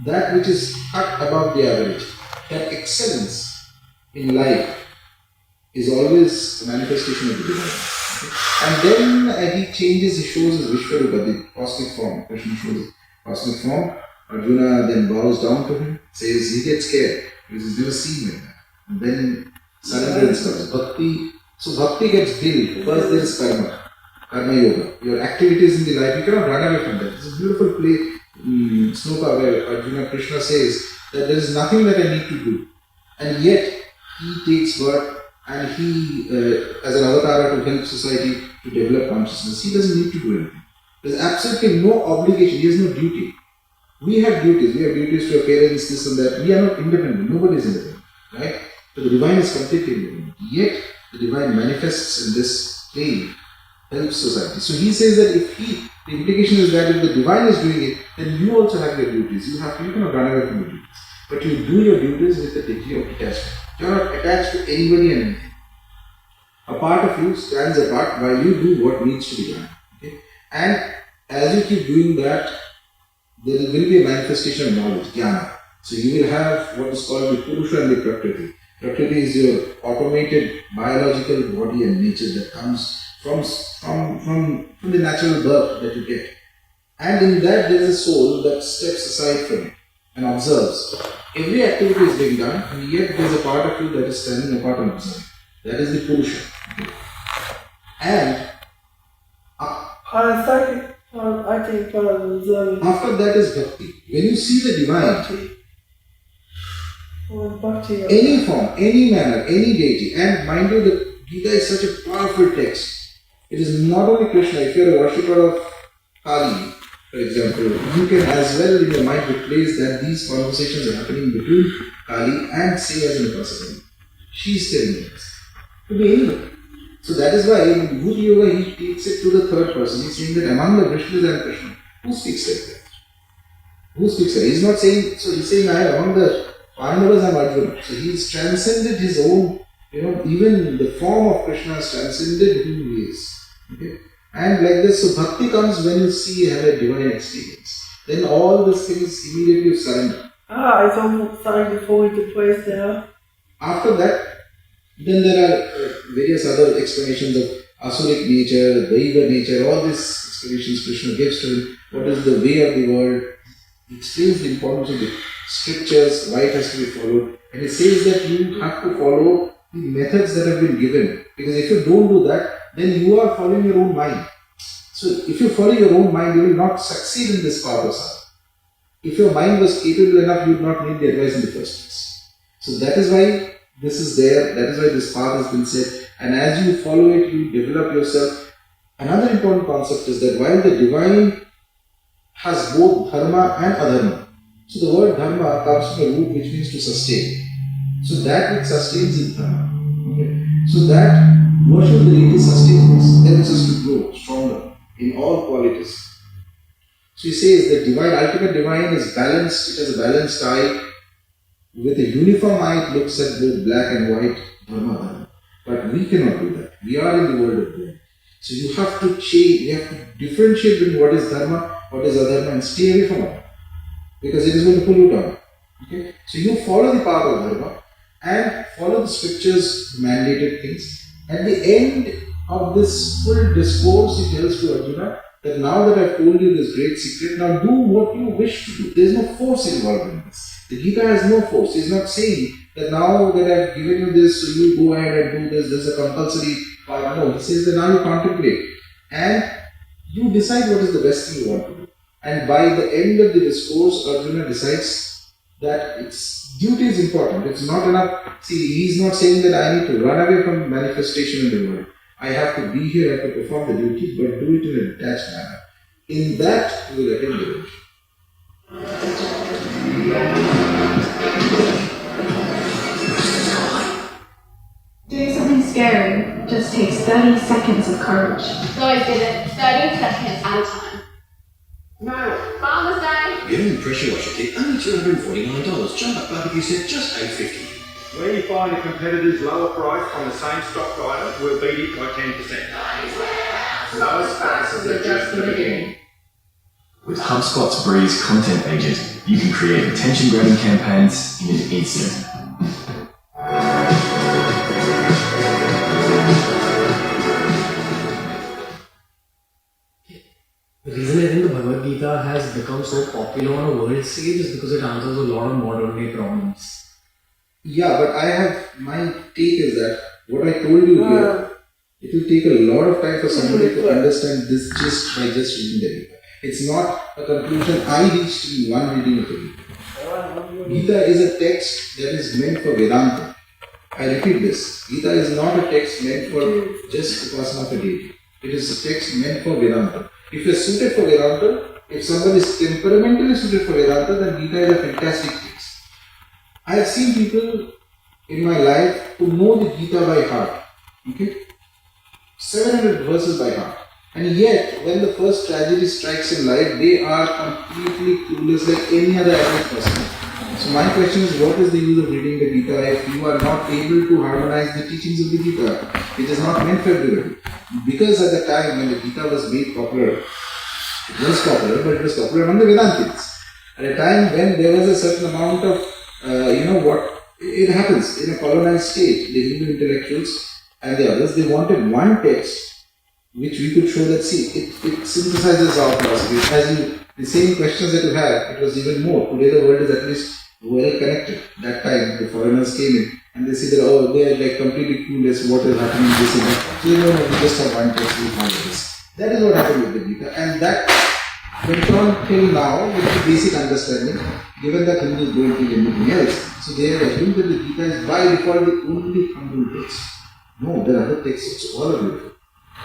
That which is cut above the average. That excellence in life is always a manifestation of the divine. Okay? And then he changes, he shows his Vishwarupa, the cosmic form. Krishna shows his cosmic form. Arjuna then bows down to him, says he gets scared because he's never seen like that. And then surrender comes. Bhakti. So bhakti gets built. First there is karma yoga. Your activities in the life, you cannot run away from that. It's a beautiful play, sloka, where Arjuna Krishna says that there is nothing that I need to do. And yet he takes birth and he, as an avatara to help society to develop consciousness, he doesn't need to do anything. There's absolutely no obligation, he has no duty. We have duties to our parents, this and that. We are not independent, nobody is independent, right? So the divine is completely independent. Yet the divine manifests in this plane, helps society. So he says that the implication is that if the divine is doing it, then you also have your duties. You cannot run away from your duties. But you do your duties with a degree of detachment. You are not attached to anybody and anything. A part of you stands apart while you do what needs to be done. Okay? And as you keep doing that, there will be a manifestation of knowledge, jnana. So you will have what is called the Purusha and the Prakriti. Prakriti is your automated biological body and nature that comes from the natural birth that you get. And in that there is a soul that steps aside from it and observes. Every activity is being done, and yet there is a part of you that is standing apart and observing. That is the Purusha. Okay. And I think after that is Bhakti. When you see the divine, any form, any manner, any deity, and mind you, the Gita is such a powerful text. It is not only Krishna. If you are a worshipper of Kali, for example, you can as well in your mind replace that these conversations are happening between Kali and say as an Upasana. She is telling us. Could be anyone. So that is why in Bhuti Yoga he takes it to the third person. He is saying that among the Vishnus and Krishna, who speaks like that? Who speaks like that? He is not saying, so he is saying I among the Pandavas and Arjuna. So he has transcended his own, even the form of Krishna has transcended who he is. Okay? And like this, so bhakti comes when you see have a divine experience. Then all these things immediately surrender. It's almost starting to fall into place now. After that, then there are various other explanations of Asuric nature, Daiva nature, all these explanations Krishna gives to him. What is the way of the world? He explains the importance of the scriptures, why it has to be followed. And he says that you have to follow the methods that have been given. Because if you don't do that, then you are following your own mind. So if you follow your own mind, you will not succeed in this path of sadhana. If your mind was capable enough, you would not need the advice in the first place. So that is why this is there, that is why this path has been set. And as you follow it, you develop yourself. Another important concept is that while the divine has both dharma and adharma. So the word dharma comes from a root which means to sustain. So that which sustains is dharma. Okay. So that worship of the deity sustains us, helps us to grow stronger in all qualities. So he says the divine, ultimate divine is balanced, it has a balanced eye. With a uniform eye, it looks at both black and white, dharma, dharma. But we cannot do that. We are in the world of God. So you have to change, you have to differentiate between what is dharma, what is adharma, and stay away from it. Because it is going to pull you down. Okay? So you follow the path of dharma and follow the scriptures, mandated things. At the end of this full discourse, he tells to Arjuna that now that I have told you this great secret, now do what you wish to do. There is no force involved in this. The Gita has no force. He is not saying that now that I have given you this, so you go ahead and do this, this is a compulsory part. No, he says that now you contemplate and you decide what is the best thing you want to do. And by the end of the discourse, Arjuna decides that its duty is important. It's not enough. See, he is not saying that I need to run away from manifestation in the world. I have to be here, I have to perform the duty, but do it in a detached manner. In that, we will attain the Doing something scary just takes 30 seconds of courage. So I did it 30 seconds at a time. No, Farmer's Day! Getting the pressure washer kit, only $249. Jump up barbecue set, just $8.50. Where you find a competitor's lower price on the same stock item, we'll beat it by 10%. Lowest prices are just the beginning. With HubSpot's Breeze Content Agent, you can create attention-grabbing campaigns in an instant. The reason I think the Bhagavad Gita has become so popular on a world stage is because it answers a lot of modern day problems. Yeah, but my take is that what I told you here, it will take a lot of time for somebody to understand this just by just reading the Gita. It's not a conclusion I reached in one reading of the Gita. Gita is a text that is meant for Vedanta. I repeat this. Gita is not a text meant for just Upasana of a deity. It is a text meant for Vedanta. If you are suited for Vedanta, if somebody is temperamentally suited for Vedanta, then Gita is a fantastic text. I have seen people in my life who know the Gita by heart. Okay? 700 verses by heart. And yet, when the first tragedy strikes in life, they are completely clueless like any other average person. So my question is, what is the use of reading the Gita if you are not able to harmonize the teachings of the Gita? It is not meant for everybody. Because at the time when the Gita was made popular, it was popular, but it was popular among the Vedantists. At a time when there was a certain amount of, it happens in a colonized state, the Hindu intellectuals and the others, they wanted one text which we could show that, see, it synthesizes our philosophy. The same questions that you have, it was even more. Today the world is at least well connected. That time the foreigners came in and they see that, oh, they are like completely clueless what is happening in this and that. So, we just have one text, we follow this. That is what happened with the Gita, and that went on till now with the basic understanding, given that Hindus don't teach anything else. So they have assumed that the Gita is by default the only humble text. No, there are other texts, all are beautiful.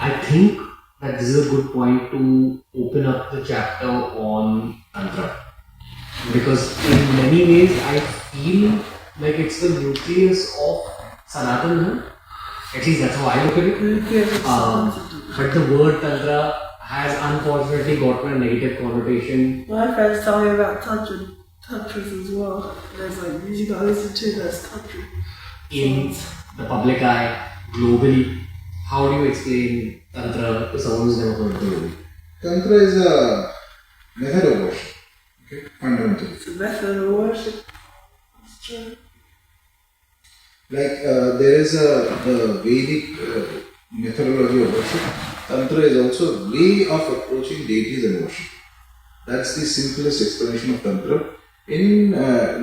I think that this is a good point to open up the chapter on Tantra. Because in many ways I feel like it's the nucleus of Sanatana. At least that's how I look at it. But the word Tantra has unfortunately gotten a negative connotation. My friends tell me about tantras as well. There's like music I listen to that's tantra. In the public eye, globally, how do you explain Tantra to someone who's never heard of it? Tantra is a method of worship. Okay, fundamentally. It's a method of worship. It's true. Like there is the Vedic methodology of worship. Tantra is also a way of approaching deities and worship. That's the simplest explanation of Tantra. In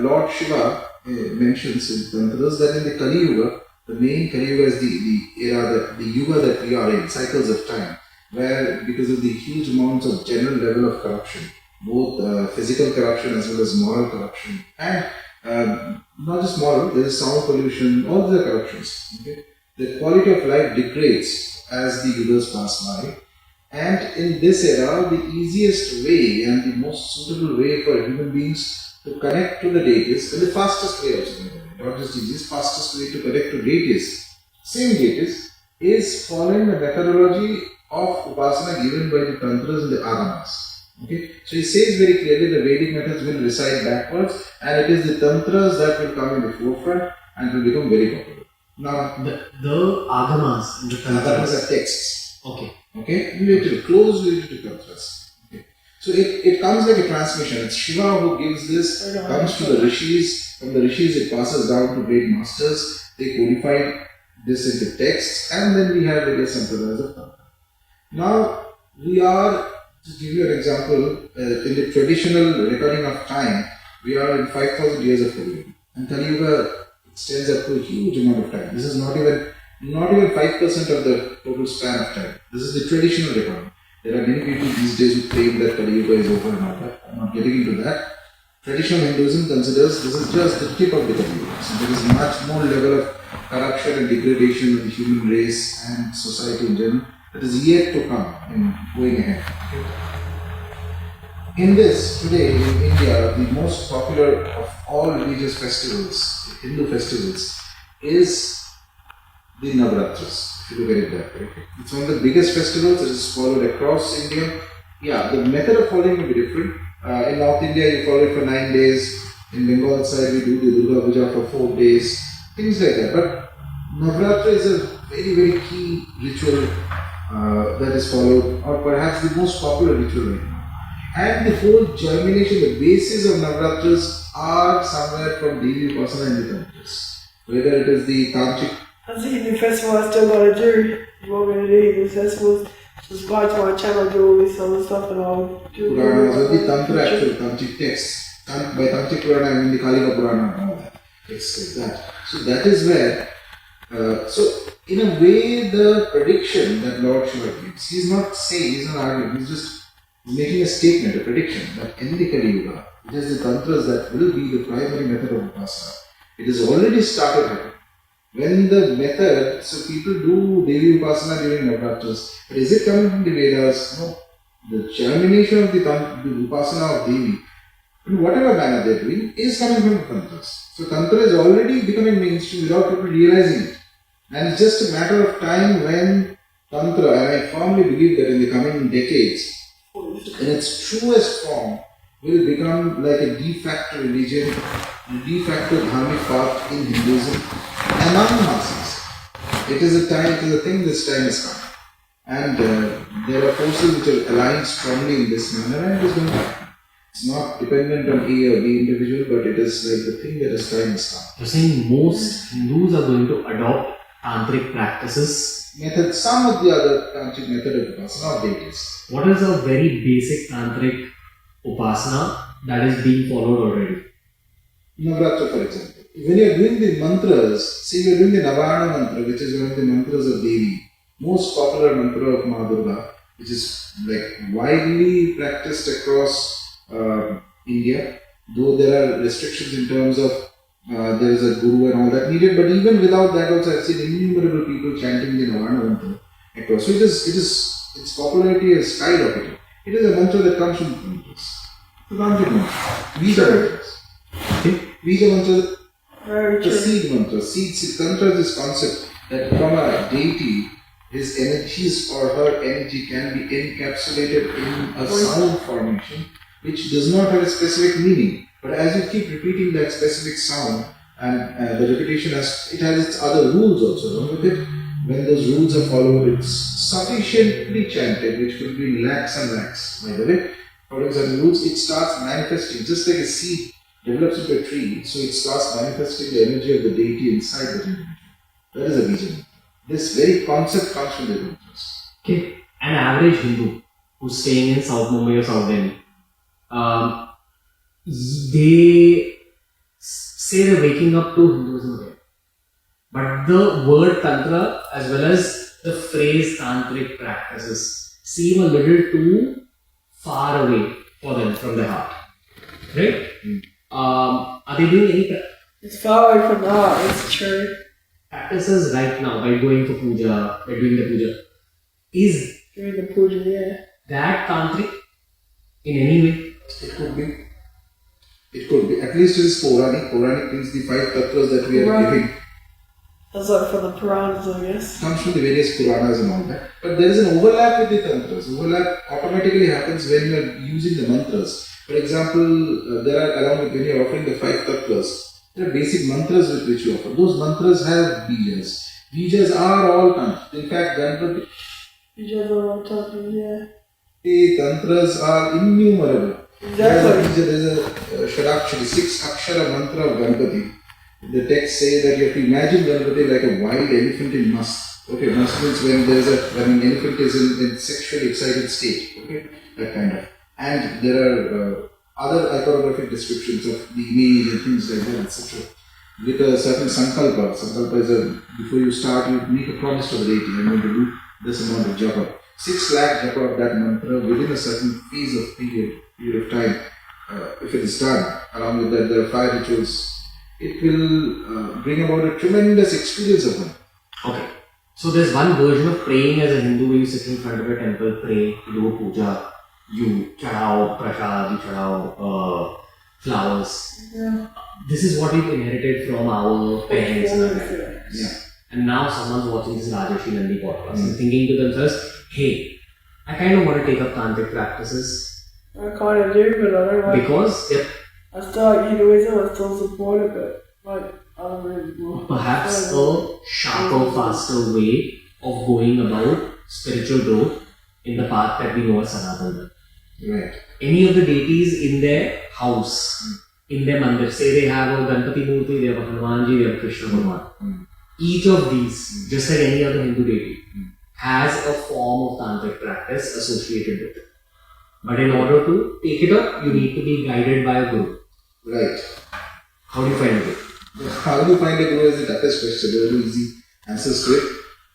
Lord Shiva mentions in Tantras that in the Kali Yuga, the main Kali Yuga is the era, the yuga that we are in, cycles of time, where because of the huge amounts of general level of corruption, both physical corruption as well as moral corruption, and not just moral, there is sound pollution, all the corruptions. Okay? The quality of life degrades as the yugas pass by, and in this era, the easiest way and the most suitable way for human beings to connect to the deities, and the fastest way also, not just easiest, fastest way to connect to deities, same deities, is following the methodology of upasana given by the tantras and the agamas. Okay, so he says very clearly the Vedic methods will recite backwards, and it is the tantras that will come in the forefront and will become very popular. Now, the agamas and the tantras are texts. Okay. Okay, related, close related to tantras. Okay, so it comes like a transmission. It's Shiva who gives this, comes to the rishis. From the rishis, it passes down to great masters. They codify this into texts, and then we have various sampradayas of tantra. Now, we are, to give you an example, in the traditional reckoning of time, we are in 5,000 years of Kali Yuga. And Kali Yuga extends up to a huge amount of time. This is not even 5% of the total span of time. This is the traditional reckoning. There are many people these days who claim that Kali Yuga is over and all that. I'm not getting into that. Traditional Hinduism considers this is just the tip of the Kali Yuga. So there is much more level of corruption and degradation of the human race and society in general that is yet to come in going ahead. In this, today in India, the most popular of all religious festivals, Hindu festivals, is the Navratras, if you look at it that way. It's one of the biggest festivals. It is followed across India. Yeah, the method of following will be different. In North India, you follow it for 9 days. In Bengal side, we do the Durga Puja for 4 days. Things like that. But Navratra is a very, very key ritual that is followed, or perhaps the most popular ritual right now. And the whole germination, the basis of Navratras are somewhere from Devi Upasana and the Tantras. Whether it is the Tantric. As a Hindu festival, I still gotta do. If you want me to do Hindu festivals, subscribe to my channel, do all this other stuff, and I'll do Puranas or the Tantra actual Tantric texts. By Tantric Purana, I mean the Kalika Purana and all that. Texts like that. So that is where, so in a way, the prediction that Lord Shiva gives, he's not saying, he's not arguing, he's just making a statement, a prediction that in the Kali Yuga, it is the Tantras that will be the primary method of Upasana. It has already started happening. When the method, so people do Devi Upasana during Navratras, but is it coming from the Vedas? No. The germination of the Upasana of Devi, in whatever manner they are doing, is coming from the Tantras. So Tantra is already becoming mainstream without people realizing it. And it's just a matter of time when Tantra, and I firmly believe that in the coming decades, in its truest form, will become like a de facto religion, a de facto dharmic path in Hinduism among masses. It is a thing this time has come. And there are forces which are aligned strongly in this manner, and it is going to happen. It's not dependent on A or B individual, but it is like the thing that has time has come. You're saying most Hindus are going to adopt tantric practices? Some of the other tantric method of upasana or deities. What is a very basic tantric upasana that is being followed already? Navratra, for example. When you are doing the mantras, say you are doing the Navana mantra, which is one of the mantras of Devi, most popular mantra of Ma Durga, which is like widely practiced across India, though there are restrictions in terms of there is a guru and all that needed, but even without that also I've seen innumerable people chanting the Navana mantra across. So its popularity is skyrocketing. It is a mantra that comes from the mantras. The Tantric mantra. These are mantras. These are mantras. The seed mantra. Seed tantra is this concept that from a deity, his energies or her energy can be encapsulated in a sound formation which does not have a specific meaning. But as you keep repeating that specific sound, and the repetition has its other rules also along with it, when those rules are followed, it's sufficiently chanted, which could be lakhs and lakhs, by the way. For example, rules, it starts manifesting, just like a seed develops into a tree, so it starts manifesting the energy of the deity inside the individual. That is a vision. This very concept comes from the mantras. Okay, an average Hindu who's staying in South Mumbai or South Delhi, they say they're waking up to Hinduism again. But the word Tantra as well as the phrase Tantric practices seem a little too far away for them from their heart. Right? Are they doing any It's far away from the heart, it's true. Practices right now by going for puja, by doing the puja? Is doing the puja, yeah. that Tantric in any way? It could be. It could be. At least it is Puranic. Puranic means the 5 tattvas that we are giving. That's like from the Puranas, I guess. Comes from the various Puranas and all that. But there is an overlap with the tantras. Overlap automatically happens when you are using the mantras. For example, there are, along with when you are offering the 5 tattvas, there are basic mantras with which you offer. Those mantras have bejas. Bejas are all tantra. In fact, Ganpati. Bejas are all tantra, yeah. The tantras are innumerable. Exactly. There is a Shadakshari, 6 Akshara mantra of Ganpati. The text say that you have to imagine Ganpati like a wild elephant in musk. Okay, musk means when an elephant is in sexually excited state. Okay, that kind of. And there are other iconographic descriptions of the image and things like that, etc. With a certain sankalpa. Sankalpa is before you start, you make a promise to the deity. I'm going to do this amount of japa. 6 lakh japa of that mantra within a certain phase of period of time. If it is done, along with that, there are 5 rituals. It will bring about a tremendous experience of one. Okay. So there's one version of praying as a Hindu where you sit in front of a temple, pray, you do puja, you chadao prasad, you chadao flowers. Yeah. This is what we've inherited from our parents. Yeah. And now someone's watching this Rajeshi Nandi podcast and thinking to themselves, hey, I kind of want to take up tantric practices. I kind of do, but I don't like because it. I still like Hinduism, I still support it, but like, I don't really want perhaps a sharper, faster way of going about spiritual growth in the path that we know as Sanatana. Right. Any of the deities in their house, in their mandir, say they have a Ganpati Murti, they have a Hanumanji, they have a Krishna Bhagwan. Each of these, just like any other Hindu deity, has a form of tantric practice associated with it. But in order to take it up, you need to be guided by a guru. Right. How do you find a guru? How do you find a guru is the toughest question. There are no easy answers to it.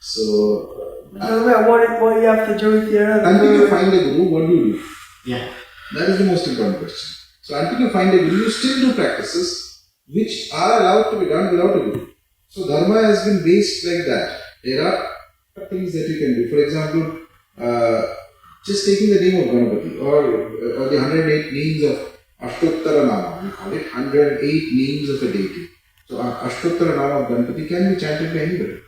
So, no matter what you have to do with your until you find a guru, what do you do? Yeah. That is the most important question. So, until you find a guru, you still do practices which are allowed to be done without a guru. So, Dharma has been based like that. There are things that you can do. For example, just taking the name of Ganpati or the 108 names of Ashtottara Nama, we call it 108 names of a deity. So, Ashtottara Nama of Ganpati can be chanted by anybody.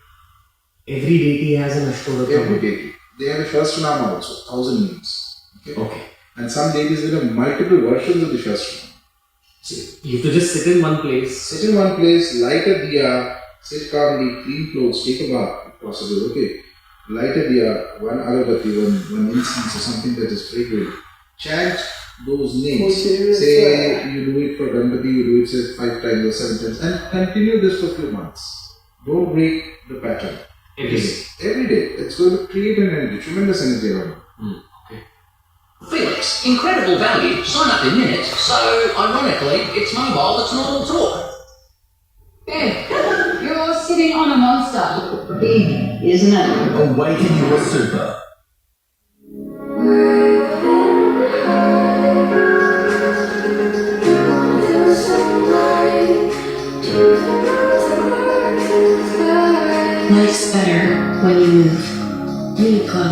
Every deity has an Ashtottara Nama? Every deity. They have a Shastra also, 1,000 names. Okay. And some deities will have multiple versions of the Shastra. So, you have to just sit in one place. Sit in one place, light a diya, sit calmly, clean clothes, take a bath if possible. Okay. Light a diya, one agarbatti, one incense or something that is fragrant. Chant those names. Say you do it for Ganpati, you do it say 5 times or 7 times, and continue this for a few months. Don't break the pattern. Every day. Every day. It's going to create an energy, tremendous energy around. Okay. Felix, incredible value, sign up in minutes, so ironically, it's mobile that's normal talk. Ed, you're sitting on a monster. Big, isn't it? Awaken your super. Life's better when you move. Uniqlo.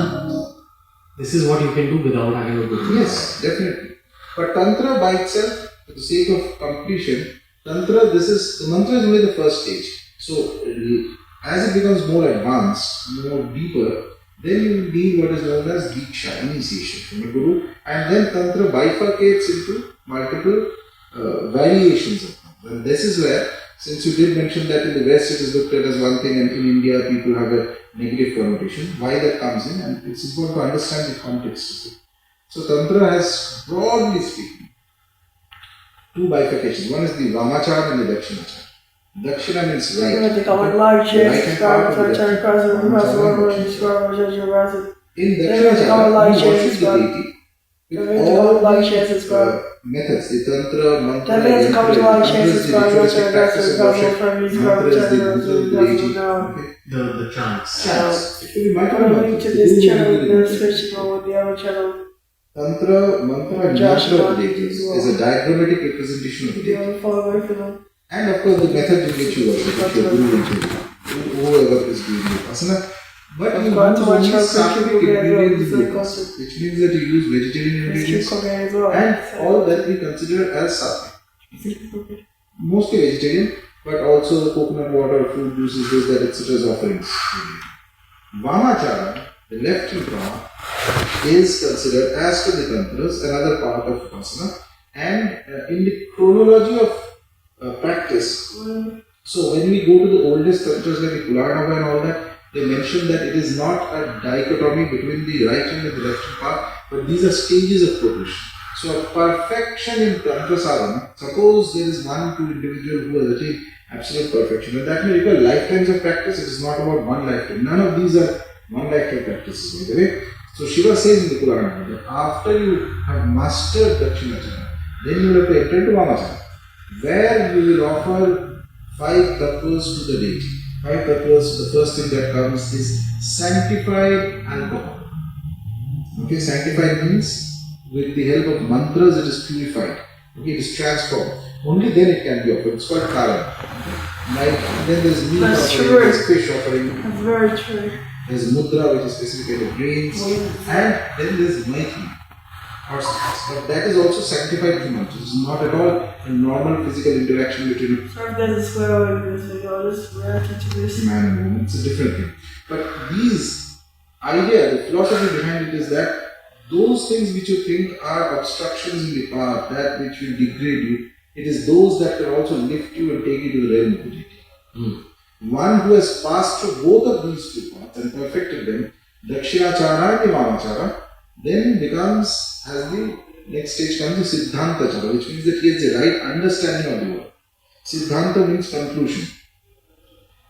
This is what you can do without having a good. Yes, definitely. But Tantra by itself, for the sake of completion, Tantra, the mantra is only the first stage. So, as it becomes more advanced, more deeper, then you need what is known as Diksha, initiation from a Guru, and then Tantra bifurcates into multiple variations of Tantra. And this is where, since you did mention that in the West it is looked at as one thing and in India people have a negative connotation, why that comes in, and it's important to understand the context of it. So Tantra has, broadly speaking, two bifurcations. One is the Vamachara and the Dakshinachara. Dakshina means right. They call it like, share, subscribe, In subscribe, Dakshinachara, you worship the deity with all like, share, subscribe. methods, the Tantra, mantra, That means come to like, share, subscribe, ritualistic practice of worship, mantra is the deity. Okay. The chants. Chants. Actually, my According to this channel, they're switching over the other channel. Tantra, mantra, and mantra of the deities is a diagrammatic representation of the deity. And of course, the method in which you worship, which your guru will tell you, whoever is doing the asana. But you use only sattvic ingredients in the process, which means that you use vegetarian ingredients, and all that we consider as sattvic. Mostly vegetarian, but also coconut water, fruit juices, this, that, etc. as offerings. Vamachara, the left hand part, is considered as per the tantras another part of asana, and in the chronology of practice. So when we go to the oldest tantras like the Kularnava and all that, they mention that it is not a dichotomy between the right hand and the left hand part, but these are stages of progression. So a perfection in Tantra sadhana, suppose there is one, two individual who has attained absolute perfection, and that may require lifetimes of practice. It is not about one lifetime. None of these are one lifetime practices, by the way. So Shiva says in the Kularnava that after you have mastered Dakshinachara, then you will have to enter into Vamachara, where you will offer 5 tattvas to the deity. 5 tattvas, the first thing that comes is sanctified alcohol. Okay, sanctified means with the help of mantras it is purified. Okay, it is transformed. Only then it can be offered. It's called karan. Like, then there is meat offering, there is fish offering. That's very true. There is mudra, which is specifically grains, and then there is maithili. But that is also sanctified through mantras. It's not at all a normal physical interaction between Sorry, there's a square over this thing. I'll just react to this. man and woman. It's a different thing. But these idea, the philosophy behind it is that those things which you think are obstructions in the path, that which will degrade you, it is those that can also lift you and take you to the realm of the deity. One who has passed through both of these two paths and perfected them, Dakshinachara and Vamachara, then becomes, as the next stage comes, the Siddhantachara, which means that he has the right understanding of the world. Siddhanta means conclusion.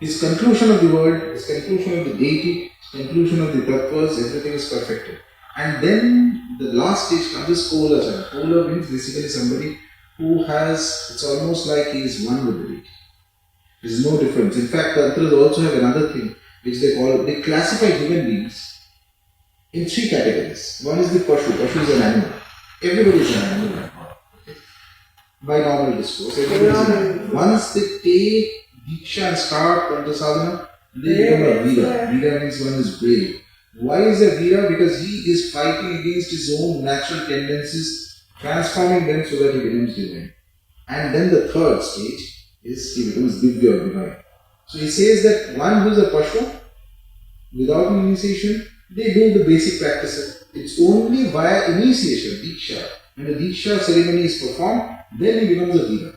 His conclusion of the world, his conclusion of the deity, his conclusion of the tattvas, everything is perfected. And then the last stage comes is Kolachara. Kola means basically somebody who has, it's almost like he is one with the deity. There is no difference. In fact, Tantras also have another thing which they classify human beings in 3 categories. One is the Pashu. Pashu is an animal. Everybody is an animal. By normal discourse, everybody is an animal. Once they take Diksha and start Tantra sadhana, they become a Veera. Veera means one is brave. Why is a Veera? Because he is fighting against his own natural tendencies, transforming them so that he becomes divine. And then the third stage is he becomes Divya or divine. So he says that one who is a Pashu, without an initiation, they do the basic practices. It's only via initiation, Diksha, when the Diksha ceremony is performed, then he becomes a Veera.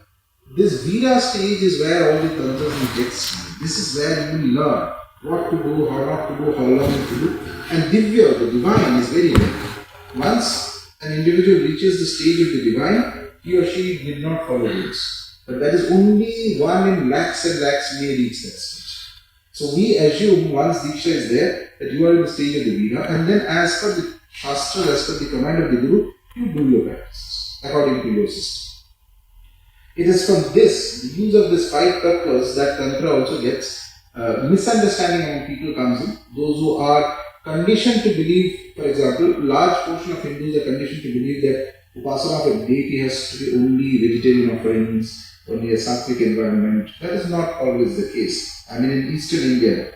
This Veera stage is where all the tantras and texts come. This is where you will learn what to do, how not to do, how long to do. And Divya, the divine, is very rare. Once an individual reaches the stage of the divine, he or she did not follow rules. But that is only one in lakhs and lakhs may reach that stage. So we assume once Diksha is there, that you are in the stage of the Veera, and then as per the Shastras as per the command of the Guru, you do your practices according to your system. It is from this, the use of this 5 tattvas, that Tantra also gets misunderstanding among people comes in. Those who are conditioned to believe, for example, large portion of Hindus are conditioned to believe that upasana of a deity has to be only vegetarian offerings, only a sattvic environment. That is not always the case. I mean, in Eastern India,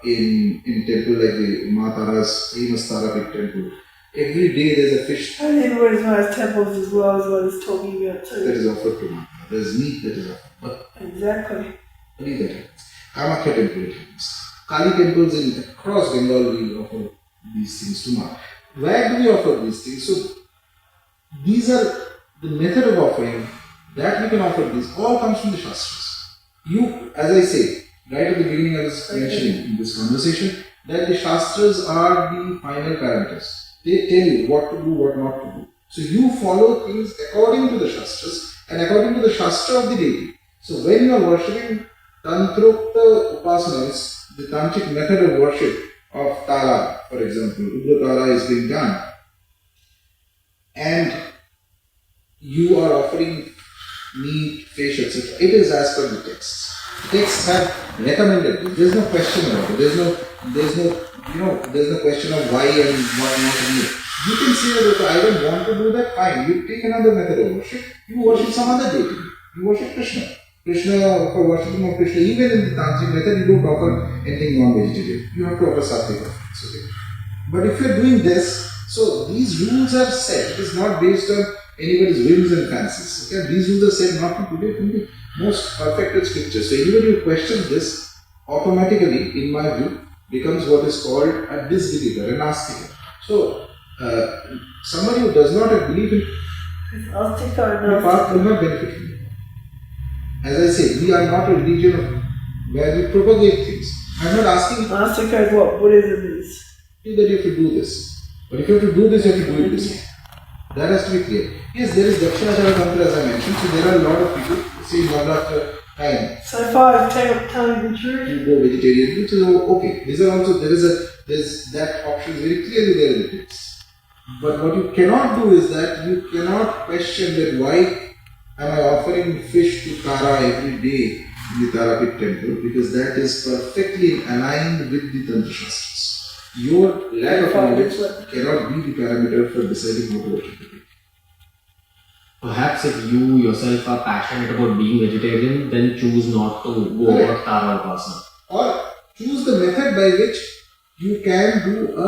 in temple like the Ma Tara's famous Tarapit temple, every day there is a fish and Hinduism has temples as well as what it's talking about too. that is offered to Ma Tara. There is meat that is offered. Exactly. Only that happens. Kamakya temple it happens. Kali temples in across Bengal we offer these things to Ma. Where do we offer these things? So these are the method of offering that we can offer. This all comes from the Shastras. You, as I say, right at the beginning I was mentioning in this conversation, that the Shastras are the final parameters. They tell you what to do, what not to do. So you follow things according to the Shastras and according to the Shastra of the deity. So when you are worshipping Tantrokta Upasana, the tantric method of worship of Tara, for example, Udra Tara is being done, and you are offering meat, fish, etc. It is as per the texts. Texts have recommended this. There is no question about it. There is no question of why and why not to do it. You can say that I don't want to do that, fine. You take another method of worship. You worship some other deity. You worship Krishna. For worshipping of Krishna, even in the tantric method, you don't offer anything non-vegetarian. You have to offer sattvic offerings. Okay? But if you are doing this, so these rules are set. It is not based on anybody's whims and fancies. Okay? These rules are set not from today, from the most perfected scriptures. So anybody who questions this, automatically, in my view, becomes what is called a disbeliever, a nastika. So somebody who does not have belief in the path will not benefit from it. As I say, we are not a religion where we propagate things. I am not asking. Nastika is what Buddhism is. That you have to do this. But if you have to do this, you have to do it this way. That has to be clear. Yes, there is Dakshinachara Tantra as I mentioned. So there are a lot of people say Navratri time. So far as telling the truth, you go vegetarian, which is okay. These are also there's that option very clearly there in the text. But what you cannot do is that you cannot question that why am I offering fish to Tara every day in the Tarapit temple, because that is perfectly aligned with the Tantra Shastras. Your lack of knowledge cannot be the parameter for deciding how to worship the deity. Perhaps if you yourself are passionate about being vegetarian, then choose not to go about Tara Upasana. Or choose the method by which you can do a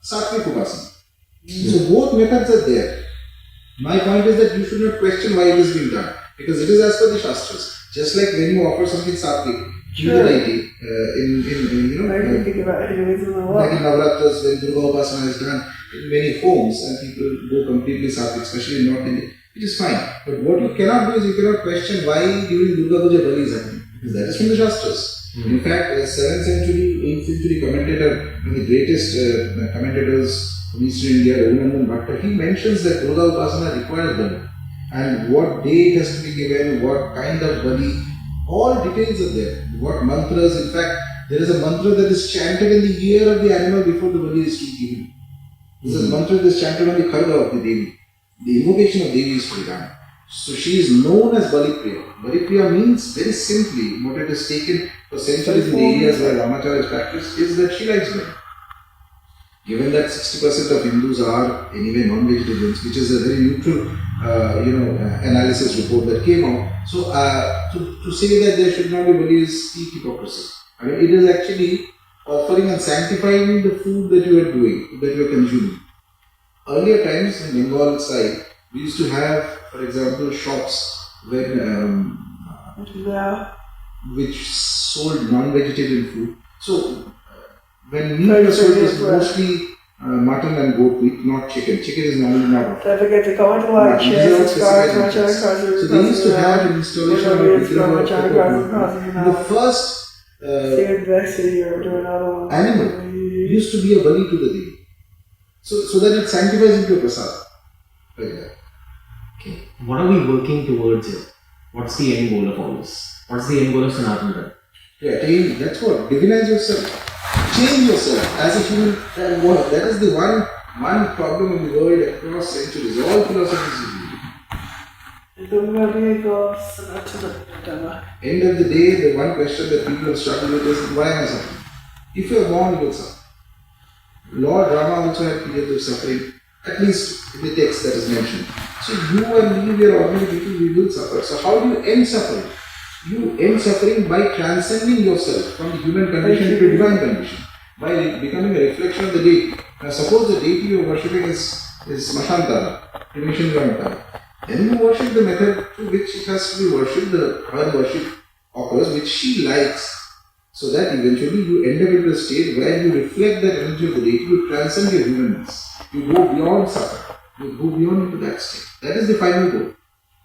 Sattvic Upasana. So both methods are there. My point is that you should not question why it is being done, because it is as per the Shastras. Just like when you offer something Sattvic to the deity, like in Navratras, when Durga Upasana is done in many homes and people go completely Sattvic, especially in North India, it is fine. But what you cannot do is you cannot question why during Durga Puja Bali is happening, because that is from the Shastras. In fact, a 7th century, 8th century commentator, one of the greatest commentators from Eastern India, Raghunandan Bhatta, he mentions that Durga Upasana requires Bali. And what day it has to be given, what kind of Bali, all details are there. What mantras, in fact, there is a mantra that is chanted in the ear of the animal before the Bali is to be given. This is a mantra that is chanted on the kharga of the Devi. The invocation of Devi is to be done. So she is known as Bali Priya. Bali Priya means, very simply, what it has taken for centuries in the areas where Ramacharya is practiced, is that she likes Bali. Given that 60% of Hindus are anyway non-vegetarians, which is a very neutral, analysis report that came out. So, to say that there should not be Bali is steep hypocrisy. I mean, it is actually offering and sanctifying the food that you are doing, that you are consuming. Earlier times in Bengal side, we used to have, for example, shops when which sold non-vegetarian food. So, when meat was sold, it was mostly mutton and goat meat, not chicken. Chicken is normally not. Don't forget to comment, like, share, subscribe to my channel. So they used to have an installation of the first animal used to be a bali to the Devi. So that it sanctifies into a prasad. Like that. Okay. What are we working towards here? What's the end goal of all this? What's the end goal of Sanatana Dharma? Yeah, that's what. Divinize yourself. Change yourself as a human. That is the one one problem in the world across centuries. All philosophies is unity. End of the day, the one question that people have struggled with is, why am I suffering? If you are born, you will suffer. Lord Rama also had periods of suffering, at least in the text that is mentioned. So you and me, we are ordinary people, we will suffer. So how do you end suffering? You end suffering by transcending yourself from the human condition to divine condition, by becoming a reflection of the deity. Now suppose the deity you are worshipping is Mashantara, cremation ground time. Then you worship the method through which it has to be worshipped, her worship occurs, which she likes, so that eventually you end up in a state where you reflect that energy of the deity, you transcend your humanness, you go beyond suffering, you go beyond into that state. That is the final goal.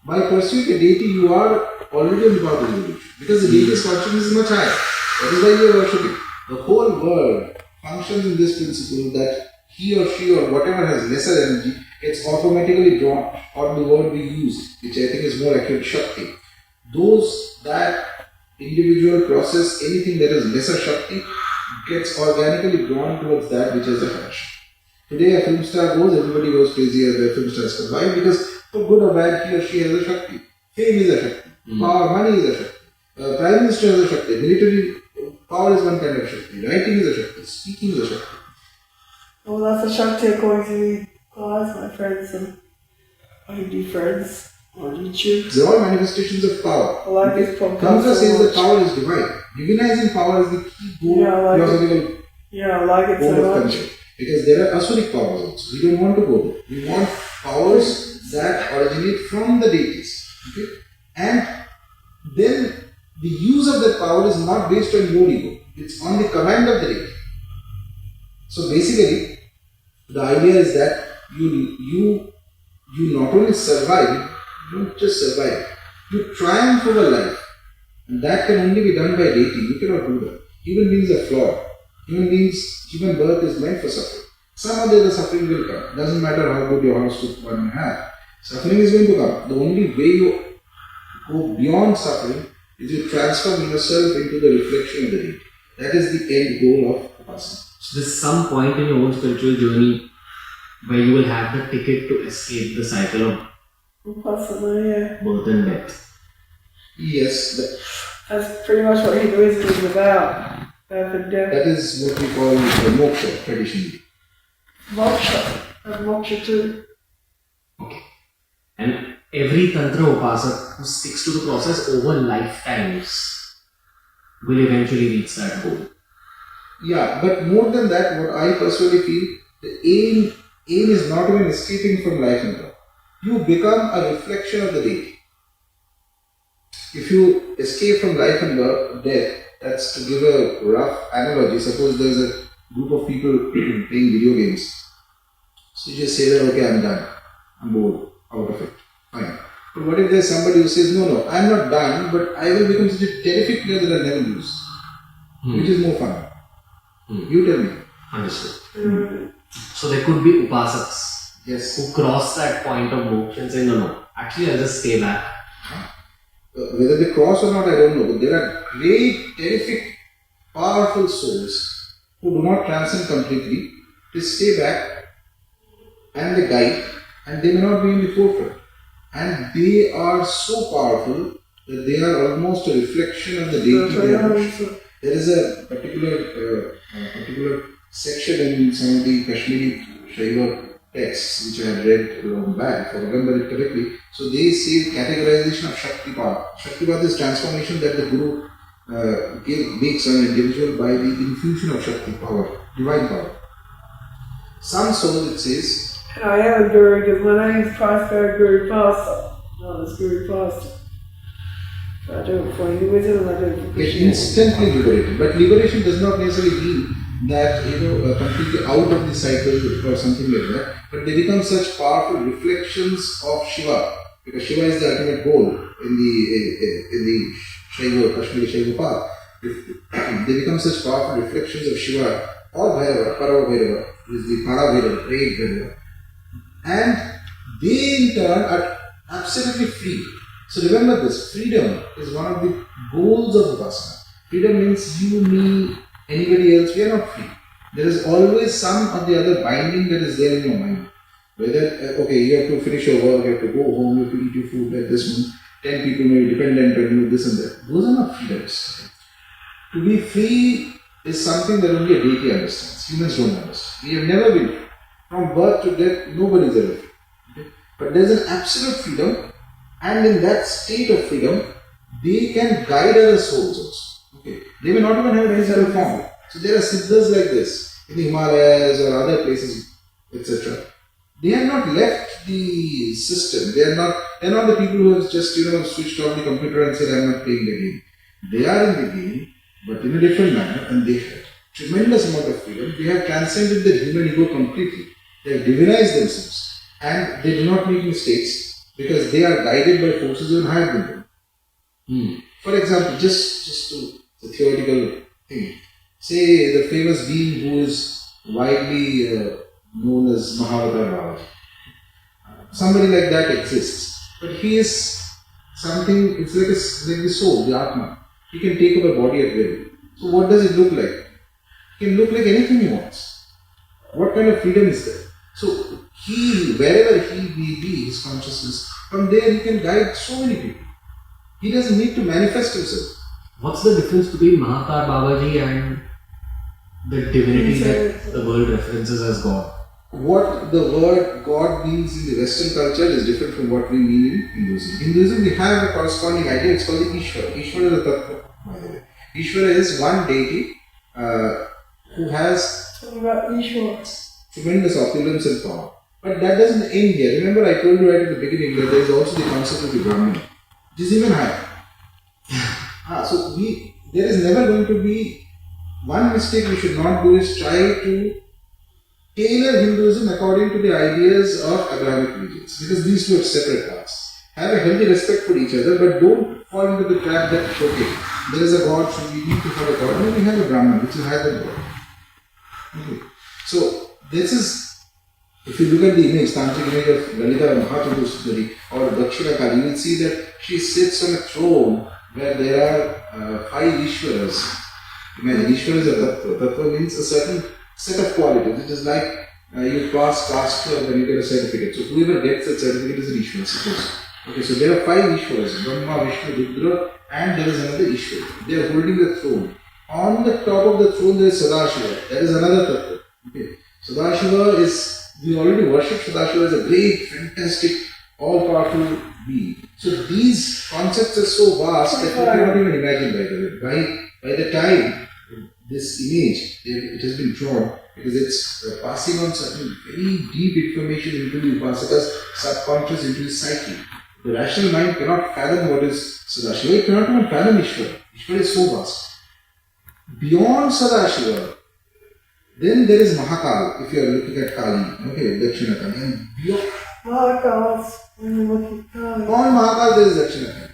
By pursuing a deity, you are already on the path of evolution, because the deity's consciousness is much higher. That is why you are worshipping. The whole world functions in this principle that he or she or whatever has lesser energy gets automatically drawn, or the word we use, which I think is more accurate, Shakti. Those that individual process anything that is lesser Shakti gets organically drawn towards that which is the higher. Today a film star goes, everybody goes crazy as a film star is. Why? Because for good or bad, he or she has a Shakti. Fame is a Shakti. Power, money is a Shakti. Prime Minister is a Shakti. Military power is one kind of Shakti. Writing is a Shakti. Speaking is a Shakti. Well, that's a Shakti according to me. Class, my friends, and Hindu friends on YouTube. They're all manifestations of power. I like this podcast. Tantra says that power is divine. Divinizing power is the key goal, philosophical I like it goal so of much. culture. Because there are asuric powers also. We don't want to go there. We want powers that originate from the deities. Okay? And then the use of that power is not based on your ego. It's on the command of the deity. So basically, the idea is that you not only survive, you don't just survive, you triumph over life. And that can only be done by deity. You cannot do that. Human beings are flawed. Human birth is meant for suffering. Some other the suffering will come. Doesn't matter how good your house one may have. Suffering is going to come. The only way you go beyond suffering is you transform yourself into the reflection of the deity. That is the end goal of Upasana. So there's some point in your own spiritual journey where you will have the ticket to escape the cycle of birth and death. Yes. That's pretty much what Hinduism is about. Birth and death. That is what we call the moksha traditionally. Moksha. And moksha too. Okay. And every Tantra Upasak who sticks to the process over lifetimes will eventually reach that goal. Yeah, but more than that, what I personally feel, the aim is not even escaping from life and death. You become a reflection of the deity. If you escape from life and death, that's to give a rough analogy. Suppose there's a group of people playing video games. So you just say that, okay, I'm done. I'm bored out of it. Fine. But what if there's somebody who says, no, I'm not done, but I will become such a terrific player that I'll never lose. Which is more fun? You tell me. Understood. So there could be upasaks who cross that point of moksha and say, no, actually I'll just stay back. Whether they cross or not, I don't know. But there are great, terrific, powerful souls who do not transcend completely. They stay back and they guide, and they may not be in the forefront. And they are so powerful that they are almost a reflection of the deity. There is a particular section in some of the Kashmiri Shaiva texts which I had read long back, if I remember it correctly. So they say categorization of Shaktipat. Shaktipat is transformation that the Guru makes on an individual by the infusion of Shakti power, divine power. Some souls, it says, I am a guru because my name is Prosper Guru Pastor. No, it's Guru Pastor. I do it for Hinduism and I do it for Christianity. Instantly liberated. But liberation does not necessarily mean that, completely out of the cycle or something like that. But they become such powerful reflections of Shiva. Because Shiva is the ultimate goal in the Shaiva, Kashmiri Shaiva path. They become such powerful reflections of Shiva or Bhairava, Parava Bhairava, who is the Para Bhairava, great Bhairava. And they in turn are absolutely free. So remember this, freedom is one of the goals of Upasana. Freedom means you, me, anybody else, we are not free. there is always some or the other binding that is there in your mind. Whether, okay, you have to finish your work, you have to go home, you have to eat your food at this moment, 10 people may be dependent on you, this and that. Those are not freedoms. To be free is something that only a deity understands. Humans don't understand. We have never been free. From birth to death, nobody is ever free. Okay? But there is an absolute freedom, and in that state of freedom, they can guide other souls also. Okay? They may not even have any sort of form. So there are siddhas like this in the Himalayas or other places, etc. They have not left the system. They are not the people who have just switched off the computer and said, I am not playing the game. They are in the game, but in a different manner, and they have tremendous amount of freedom. They have transcended the human ego completely. They have divinized themselves, and they do not make mistakes because they are guided by forces even higher than them. For example, just to the theoretical thing, say the famous being who is widely known as Mahavatar Baba. Somebody like that exists, but he is something. It's like the soul, the Atma. He can take up a body at will. So what does it look like? He can look like anything he wants. What kind of freedom is there? So he, wherever he may be, his consciousness, from there he can guide so many people. He doesn't need to manifest himself. What's the difference between Mahavatar Babaji and the divinity that the world references as God? What the word God means in the Western culture is different from what we mean in Hinduism. In Hinduism, we have a corresponding idea, it's called the Ishvara. Ishvara is a tattva, by the way. Ishvara is one deity who has tremendous opulence and power. But that doesn't end here. Remember, I told you right at the beginning that there is also the concept of the Brahman, which is even higher. So there is never going to be one mistake we should not do is try to tailor Hinduism according to the ideas of Abrahamic religions, because these two are separate paths. Have a healthy respect for each other, but don't fall into the trap that, okay, there is a God, so we need to have a God. No, we have a Brahman, which is higher than God. Okay. So, this is, if you look at the image, tantric image of Lalita Mahachaturasundari or Dakshina Kali, you will see that she sits on a throne where there are 5 Ishwaras. Imagine, Ishwara is a tattva. Tattva means a certain set of qualities. It is like you pass class 12 and you get a certificate. So whoever gets that certificate is an Ishwara, suppose. Okay, so there are 5 Ishwaras, Brahma, Vishnu, Rudra, and there is another Ishwara. They are holding the throne. On the top of the throne there is Sadashiva. That is another tattva. Okay. Sadashiva is, we already worship Sadashiva as a great, fantastic, all-powerful being. So these concepts are so vast that you cannot even imagine, by the way. By the time this image, it has been drawn, because it's passing on certain very deep information into the Upasaka's subconscious, into his psyche. The rational mind cannot fathom what is Sadashiva. It cannot even fathom Ishvara. Ishvara is so vast. Beyond Sadashiva, then there is Mahakal, if you are looking at Kali, okay, Dakshina Kali, and beyond Mahakal there is Dakshina Kali.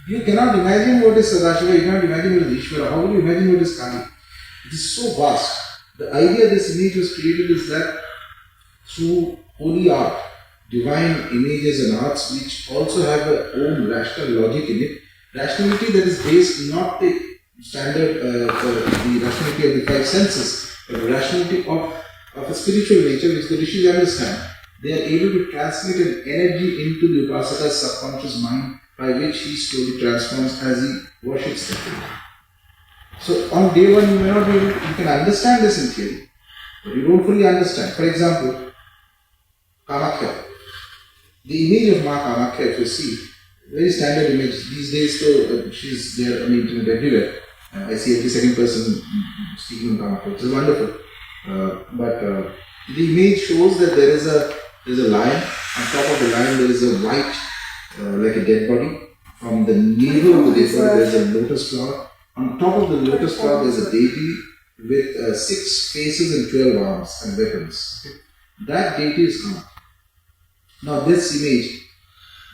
You cannot imagine what is Sadashiva, you cannot imagine what is Ishvara, how will you imagine what is Kali? It is so vast. The idea this image was created is that through holy art, divine images and arts which also have their own rational logic in it, rationality that is based not the standard for the rationality of the 5 senses, but rationality of a spiritual nature which the rishis understand. They are able to transmit an energy into the Upasaka's subconscious mind by which he slowly transforms as he worships the Lord. So on day one you may not be able to, you can understand this in theory, but you don't fully understand. For example, Kamakhya. The image of Ma Kamakhya, if you see, very standard image. These days though, she's there on the internet everywhere. I see every second person speaking on Kamakhya, which is wonderful. But the image shows that there is a lion. On top of the lion there is a white, like a dead body. From the navel of the dead body there is a lotus flower. On top of the lotus flower there is a deity with 6 faces and 12 arms and weapons. Okay? That deity is Kamakhya. Now this image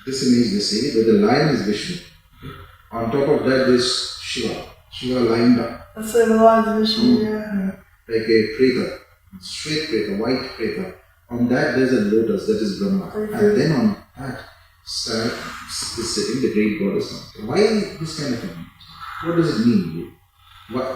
they say that the lion is Vishnu. Okay? On top of that there is Shiva. Shiva lying down. That's like the lion is Vishnu, yeah. Like a preta, straight preta, white preta. On that there is a lotus, that is Brahma. And then on that is sitting the great goddess. Why this kind of thing? What does it mean?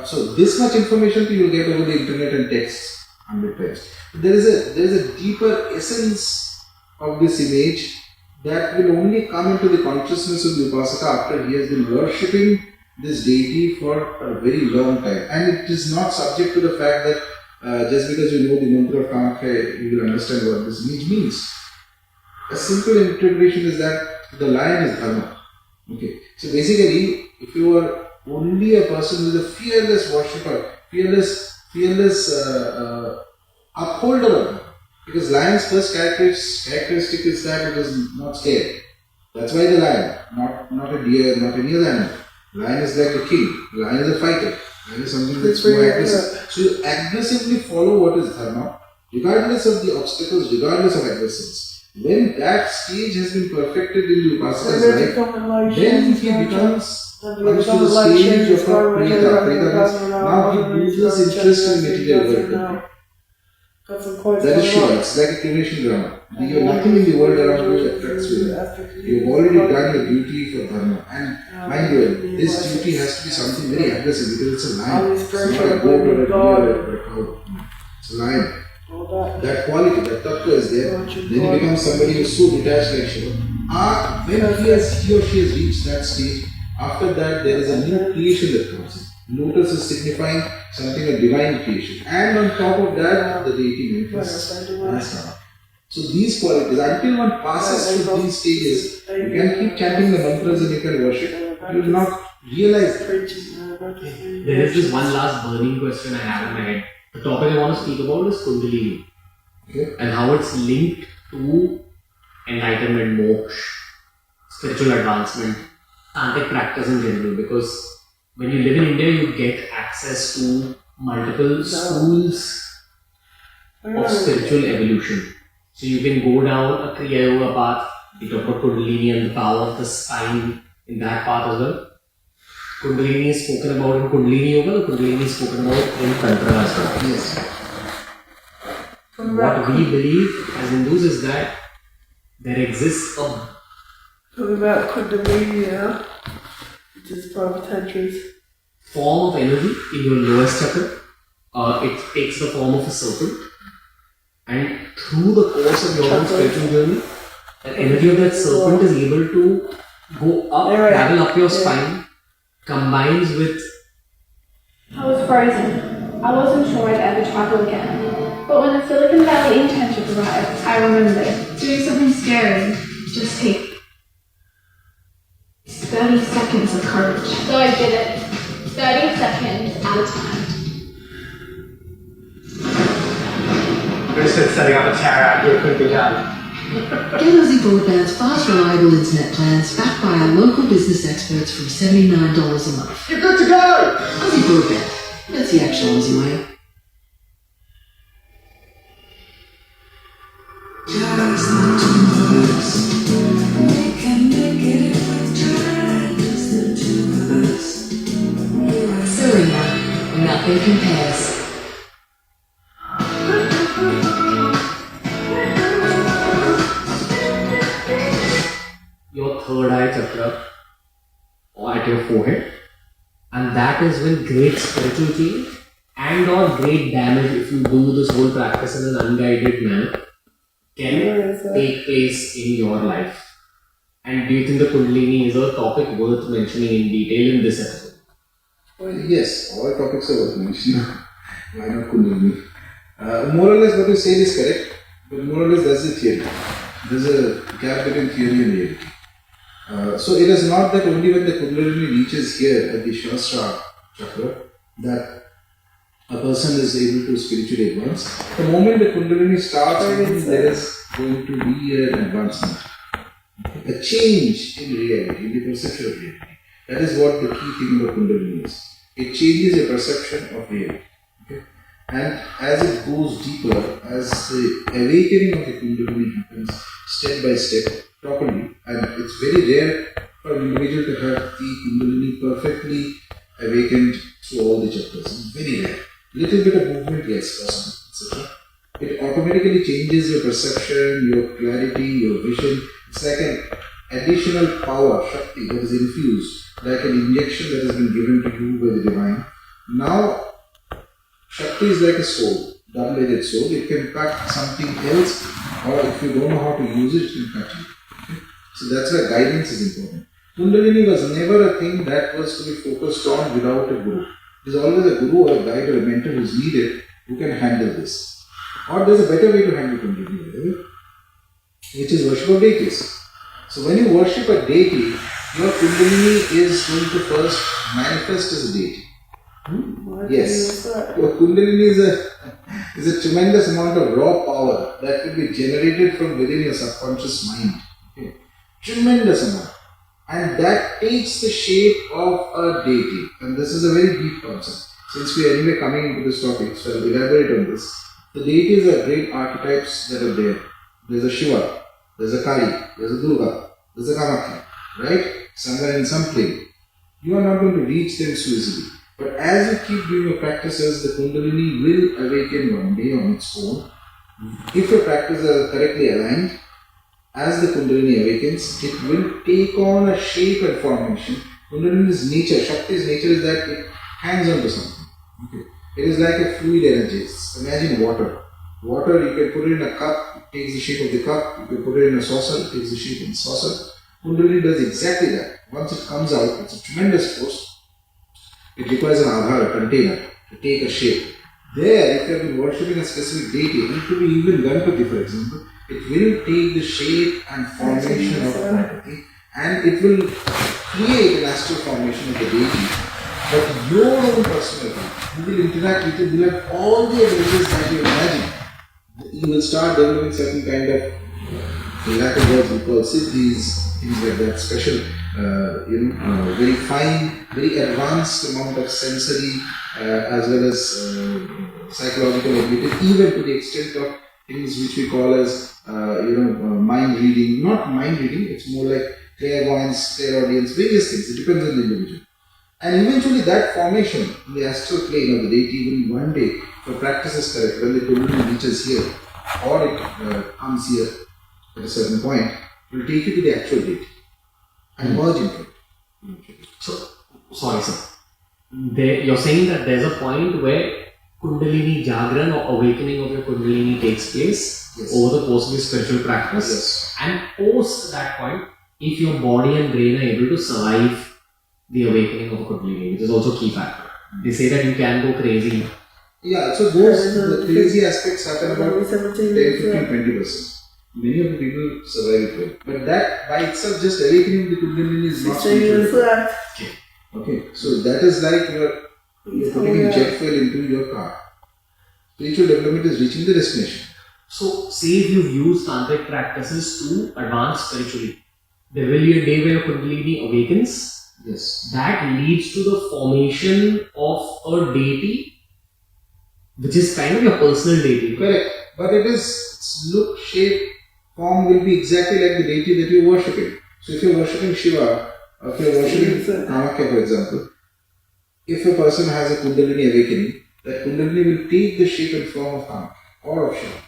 So this much information you will get over the internet and text 100 times. There is a deeper essence of this image that will only come into the consciousness of the Upasaka after he has been worshipping this deity for a very long time. And it is not subject to the fact that just because you know the mantra of Kamakhya, you will understand what this image means. A simple interpretation is that the lion is Dharma. Okay. So basically, if you are only a person who is a fearless worshipper, fearless upholder of Dharma, because lion's first characteristic is that it is not scared. That's why the lion, not a deer, not any other animal. Lion is like a king. Lion is a fighter. Lion is something that's more aggressive. So you aggressively follow what is Dharma, regardless of the obstacles, regardless of adversaries. When that stage has been perfected in the Upasaka's life, then he becomes to the stage of a Preta. Preta means now he loses interest in material world. That is Shiva. It's like a cremation drama. You have nothing in the world around you that attracts you. You have already done your duty for Dharma. And mind you, this duty has to be something very aggressive because it's a lion. It's not a goat or a deer or a cow. It's a lion. That quality, that tattva is there. Then he becomes somebody who is so detached like Shiva. When he or she has reached that stage, after that there is a new creation that comes in. Lotus is signifying something of divine creation. And on top of that, the deity manifests. So these qualities, until one passes through these stages, you can keep chanting the mantras and you can worship. You will not realize that. There is this one last burning question I have in my head. The topic I want to speak about is Kundalini. Okay. And how it's linked to enlightenment, moksha, spiritual advancement, tantric practice in general. Because when you live in India, you get access to multiple schools of spiritual evolution. So you can go down a Kriya Yoga path, we talk about Kundalini and the power of the spine in that path as well. Kundalini is spoken about in Kundalini Yoga, the Kundalini is spoken about in Tantra as well. Yes. What we believe as Hindus is that there exists a Talking about Kundalini, which is part of Tantras. Form of energy in your lowest chakra. It takes the form of a serpent, and through the course of your own spiritual journey, the energy of that serpent is able to go up, travel up your spine, combines with. I was frozen. I wasn't sure I'd ever travel again. But when the Silicon Valley internship arrived, I remembered doing something scary just take 30 seconds of courage. So I did it. 30 seconds at a time. Who said setting up a tower out here couldn't be done? Get Aussie Broadband's fast, reliable internet plans backed by our local business experts from $79 a month. You're good to go! Aussie Broadband. That's the actual Aussie way. Just the two of us. We can make it if we try. Just the two of us. Serena, nothing compares. Your third eye chakra or at your forehead, and that is when great spiritual change and or great damage, if you do this whole practice in an unguided manner, can take place in your life. And do you think the Kundalini is a topic worth mentioning in detail in this episode? Well, yes, all topics are worth mentioning. Why not Kundalini? More or less what you say is correct, but more or less that's the theory. There's a gap between theory and reality. So it is not that only when the Kundalini reaches here at the Shastra chakra that a person is able to spiritually advance. The moment the Kundalini starts, there is going to be an advancement. A change in reality, in the perception of reality. That is what the key thing about Kundalini is. It changes your perception of reality. Okay? And as it goes deeper, as the awakening of the Kundalini happens step by step, properly, and it's very rare for an individual to have the Kundalini perfectly awakened through all the chakras. It's very rare. Little bit of movement, yes, possible, etc. It automatically changes your perception, your clarity, your vision. It's like an additional power, Shakti, that is infused, like an injection that has been given to you by the divine, Now, Shakti is like a sword, double-edged sword. It can cut something else, or if you don't know how to use it, it can cut you. Okay? So that's why guidance is important. Kundalini was never a thing that was to be focused on without a guru. There's always a guru or a guide or a mentor who is needed who can handle this. Or there's a better way to handle Kundalini, by the way, which is worship of deities. So when you worship a deity, your Kundalini is going to first manifest as a deity. Yes. Your Kundalini is a tremendous amount of raw power that will be generated from within your subconscious mind. Okay. Tremendous amount. And that takes the shape of a deity. And this is a very deep concept. Since we are anyway coming into this topic, so I'll elaborate on this. The deities are great archetypes that are there. There's a Shiva, there's a Kali, there's a Durga, there's a Kamakhya, right? Somewhere in some plane. You are not going to reach them so easily. But as you keep doing your practices, the Kundalini will awaken one day on its own. If your practices are correctly aligned, as the Kundalini awakens, it will take on a shape and formation. Kundalini's nature, Shakti's nature is that it hangs on to something. Okay. It is like a fluid energy. Imagine water. Water, you can put it in a cup, it takes the shape of the cup. You can put it in a saucer, it takes the shape of the saucer. Kundalini does exactly that. Once it comes out, it's a tremendous force. It requires an aadhar, a container, to take a shape. There, if you have been worshipping a specific deity, it could be even Ganpati, for example, it will take the shape and formation of Ganpati, and it will create an astral formation of the deity. But your own personality, you will interact with it, you will have all the abilities that you imagine. You will start developing certain kind of, for lack of words, we call siddhis, things like that, special, very fine, very advanced amount of sensory as well as psychological ability, even to the extent of things which we call as, mind reading. Not mind reading, it's more like clairvoyance, clairaudience, various things. It depends on the individual. And eventually that formation in the astral plane of the deity will one day, if the practice is correct, when the Kundalini reaches here, or it comes here at a certain point, will take you to the actual deity and merge into it. So, sorry sir, you're saying that there's a point where Kundalini Jagran or awakening of your Kundalini takes place over the course of your spiritual practice, and post that point, if your body and brain are able to survive the awakening of Kundalini, which is also a key factor. They say that you can go crazy. Yeah, so the crazy aspects happen about 10, 15, 20%. Many of the people survive it well. But that by itself, just awakening the Kundalini is not spiritual. Okay, so that is like you're putting in jet fuel into your car. Spiritual development is reaching the destination. So, say if you've used tantric practices to advance spiritually, there will be a day where your Kundalini awakens. Yes. That leads to the formation of a deity, which is kind of your personal deity. Correct. But it is look, shape, form will be exactly like the deity that you are worshipping. So if you are worshipping Shiva, or if you are worshipping Kamakhya, for example, if a person has a Kundalini awakening, that Kundalini will take the shape and form of Kamakhya or of Shiva.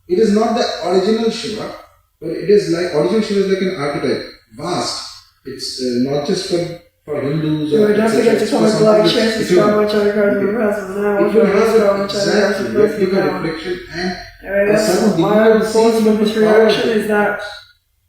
It is not the original Shiva, but it is like, original Shiva is like an archetype, vast. It's not just for Hindus or don't forget to comment, like, share, subscribe, watch other cards in the present. Now, it will have an exact replica, reflection, and a certain my ultimate reaction is that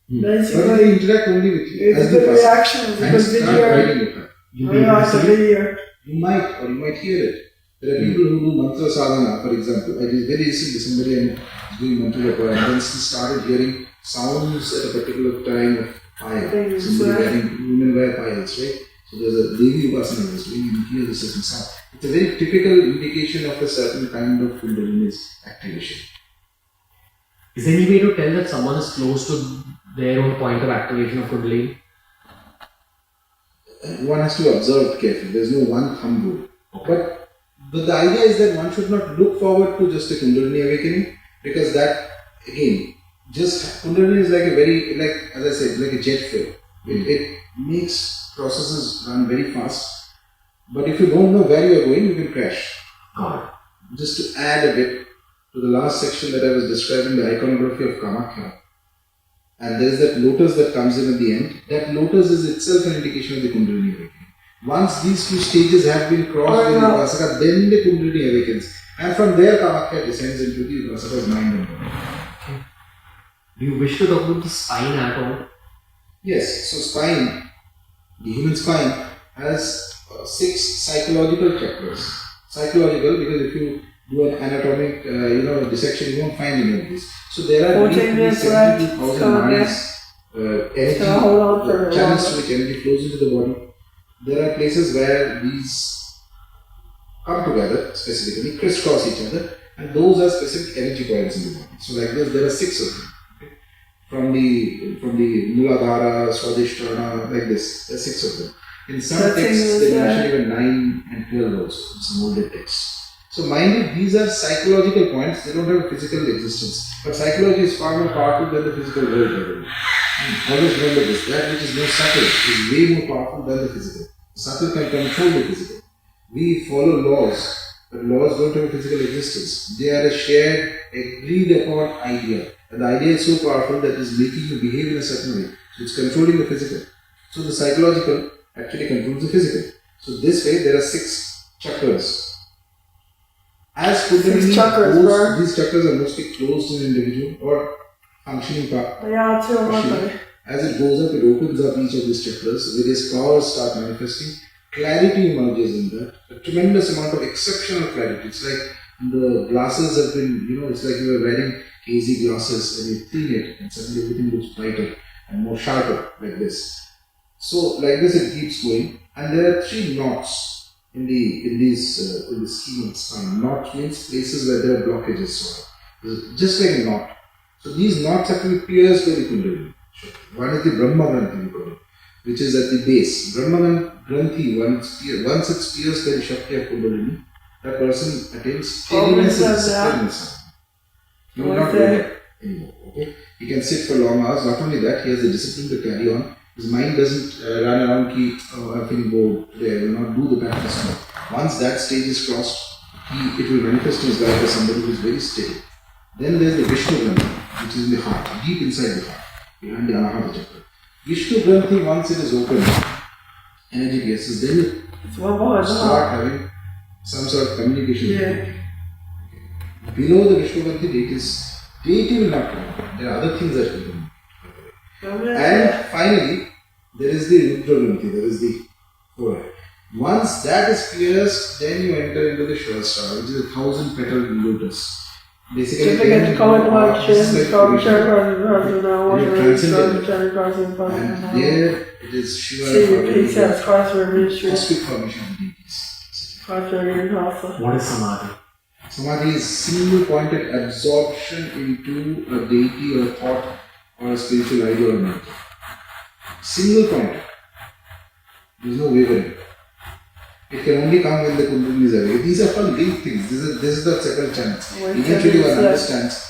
basically but they interact only with you. It's a good reaction. It's a good video. You might hear it. There are people who do mantra sadhana, for example. I just very recently somebody is doing mantra japa, and then she started hearing sounds at a particular time of fire. Somebody wearing, women wear piles, right? So there's a Devi Upasana was doing, and you hear a certain sound. It's a very typical indication of a certain kind of Kundalini's activation. Is there any way to tell that someone is close to their own point of activation of Kundalini? One has to observe it carefully. There's no one thumb rule. But the idea is that one should not look forward to just a Kundalini awakening, because that, again, just Kundalini is like a very, like as I said, like a jet fuel. It makes processes run very fast. But if you don't know where you are going, you can crash. Just to add a bit to the last section that I was describing, the iconography of Kamakhya. And there is that lotus that comes in at the end. That lotus is itself an indication of the Kundalini awakening. Once these two stages have been crossed in the Upasaka, then the Kundalini awakens. And from there, Kamakhya descends into the Upasaka's mind and body. Okay. Do you wish to talk about the spine at all? Yes, so spine, the human spine has 6 psychological chakras. Psychological because if you do an anatomic, dissection, you won't find any of this. So there are 72,000 nadis, energy channels to which energy flows into the body. There are places where these come together specifically, crisscross each other, and those are specific energy points in the body. So like this, there are 6 of them. Okay? From the Muladhara, Swadhisthana, like this, there are 6 of them. In some texts, they mention even 9 and 12 also, in some older texts. So mind you, these are psychological points, they don't have a physical existence. But psychology is far more powerful than the physical world. Always remember this, that which is more subtle is way more powerful than the physical. The subtle can control the physical. We follow laws, but laws don't have a physical existence. They are a shared, agreed upon idea. And the idea is so powerful that it is making you behave in a certain way. So it's controlling the physical. So the psychological actually controls the physical. So this way there are 6 chakras. As Kundalini, these chakras are mostly closed in individual or functioning part. As it goes up, it opens up each of these chakras. Various powers start manifesting. Clarity emerges in that. A tremendous amount of exceptional clarity. It's like the glasses have been, it's like you were wearing hazy glasses and you thin it and suddenly everything looks brighter and more sharper like this. So like this it keeps going. And there are 3 knots in the scheme of spine. Knot means places where there are blockages. So just like a knot. So these knots actually pierce the Kundalini. One is the Brahma Granthi, which is at the base. Brahma Granthi, once it spears the Shakti of Kundalini, that person attains steadiness and stillness. He will not go anymore. Okay? He can sit for long hours. Not only that, he has the discipline to carry on. His mind doesn't run around, I'm feeling bored today, I will not do the practice more. Once that stage is crossed, it will manifest in his life as somebody who is very steady. Then there is the Vishnu Granthi, which is in the heart, deep inside the heart, behind the Anahata Chakra. Vishnu Granthi, once it is open, energy gases, then you start having some sort of communication. Okay. Below the Vishnu Granthi, deity will not come. There are other things that will come. And finally, there is the Rudra Granthi, there is the forehead. Once that is pierced, then you enter into the Shvastra, which is a 1,000-petal lotus. Basically, and there it is Shiva cosmic formation of deities. What is Samadhi? Samadhi is single-pointed absorption into a deity or a thought or a spiritual idea or mental. Single pointed. There is no wavering. It can only come when the Kundalini is awake. These are all linked things. This is the second chance. Eventually one understands.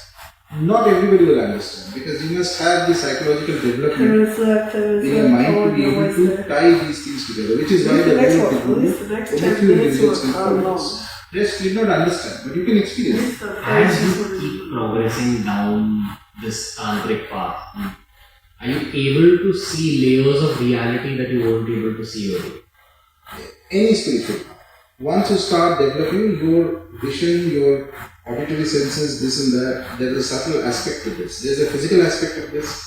Not everybody will understand because you must have the psychological development in your mind to be able to tie these things together, which is why the whole Kundalini, only few individuals can follow this. Rest you not understand, but you can experience it. As you keep progressing down this tantric path, are you able to see layers of reality that you weren't able to see earlier? Any spiritual path. Once you start developing your vision, your auditory senses, this and that, there is a subtle aspect to this. There is a physical aspect of this.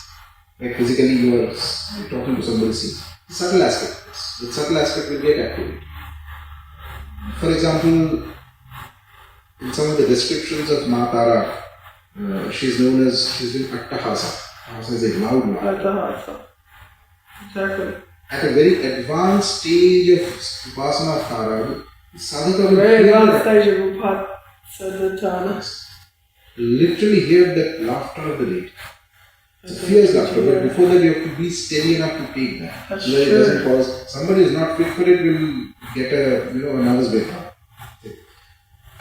Like physically you're talking to somebody, see. The subtle aspect of this. The subtle aspect will get activated. For example, in some of the descriptions of Ma Tara, she's been Attahasa. Attahasa is a loud laugh. Attahasa. Exactly. At a very advanced stage of Upasana of Tara, sadhaka will very advanced stage of Upasana. Literally hear that laughter of the deity. It's a fierce laughter, but before that you have to be steady enough to take that. So that it doesn't cause, somebody who is not fit for it will get a nervous breakdown.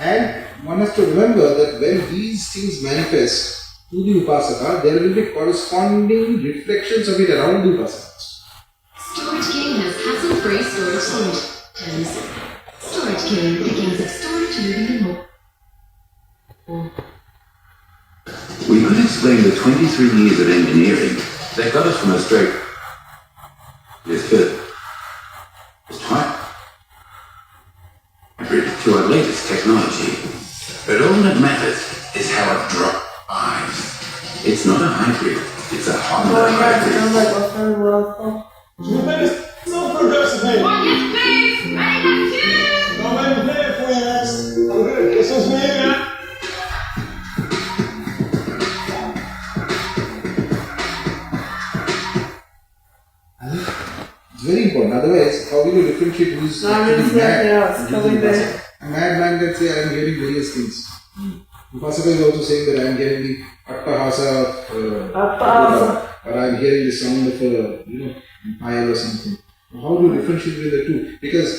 And one has to remember that when these things manifest to the Upasaka, there will be corresponding reflections of it around the Upasakas. Storage King has hassle-free storage solutions. Storage King, the kings of storage moving in more. We could explain the 23 years of engineering that got us from a straight. Yes, good. It's time. to our latest technology. But all that matters is how it drives. It's not a hybrid, it's a Honda hybrid. So progressive here. What is this? I have two! I'm ready to play for you next. This was me, man. It's very important. Otherwise, how will you differentiate who is actually mad? A mad man can say, I am hearing various things. Upasaka is also saying that I am hearing the Attahasa or I am hearing the sound of a pile or something. How do you differentiate between the two? Because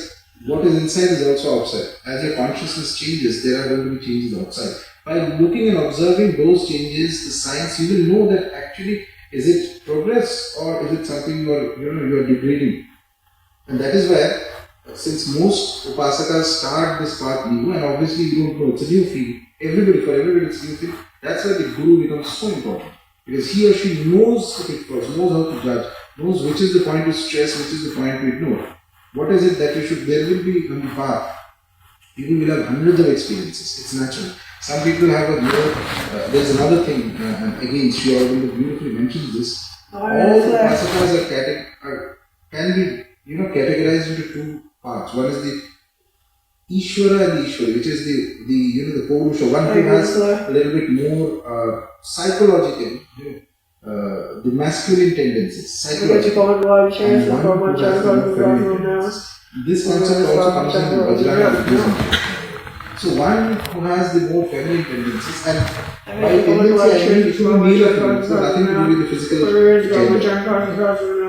what is inside is also outside. As your consciousness changes, there are going to be changes outside. By looking and observing those changes, the science, you will know that actually is it progress or is it something you are degrading? And that is where, since most upasakas start this path new, and obviously you don't know, it's a new field. For everybody it's a new field. That's why the guru becomes so important. Because he or she knows the pitfalls, knows how to judge, knows which is the point to stress, which is the point to ignore. What is it that you should, there will be on the path, people will have hundreds of experiences, it's natural. Some people have a more, there's another thing, and again, Sri Aurobindo beautifully mentions this. All the upasakas can be categorized into two parts. One is the Ishvara and the Ishwari, which is the Purusha, one who has a little bit more psychological, the masculine tendencies, psychological, and one who has the more feminine tendencies. This concept also comes in Vajrayana Buddhism. So one who has the more feminine tendencies, and by tendency I mean it will be male or female, so nothing to do with the physical gender,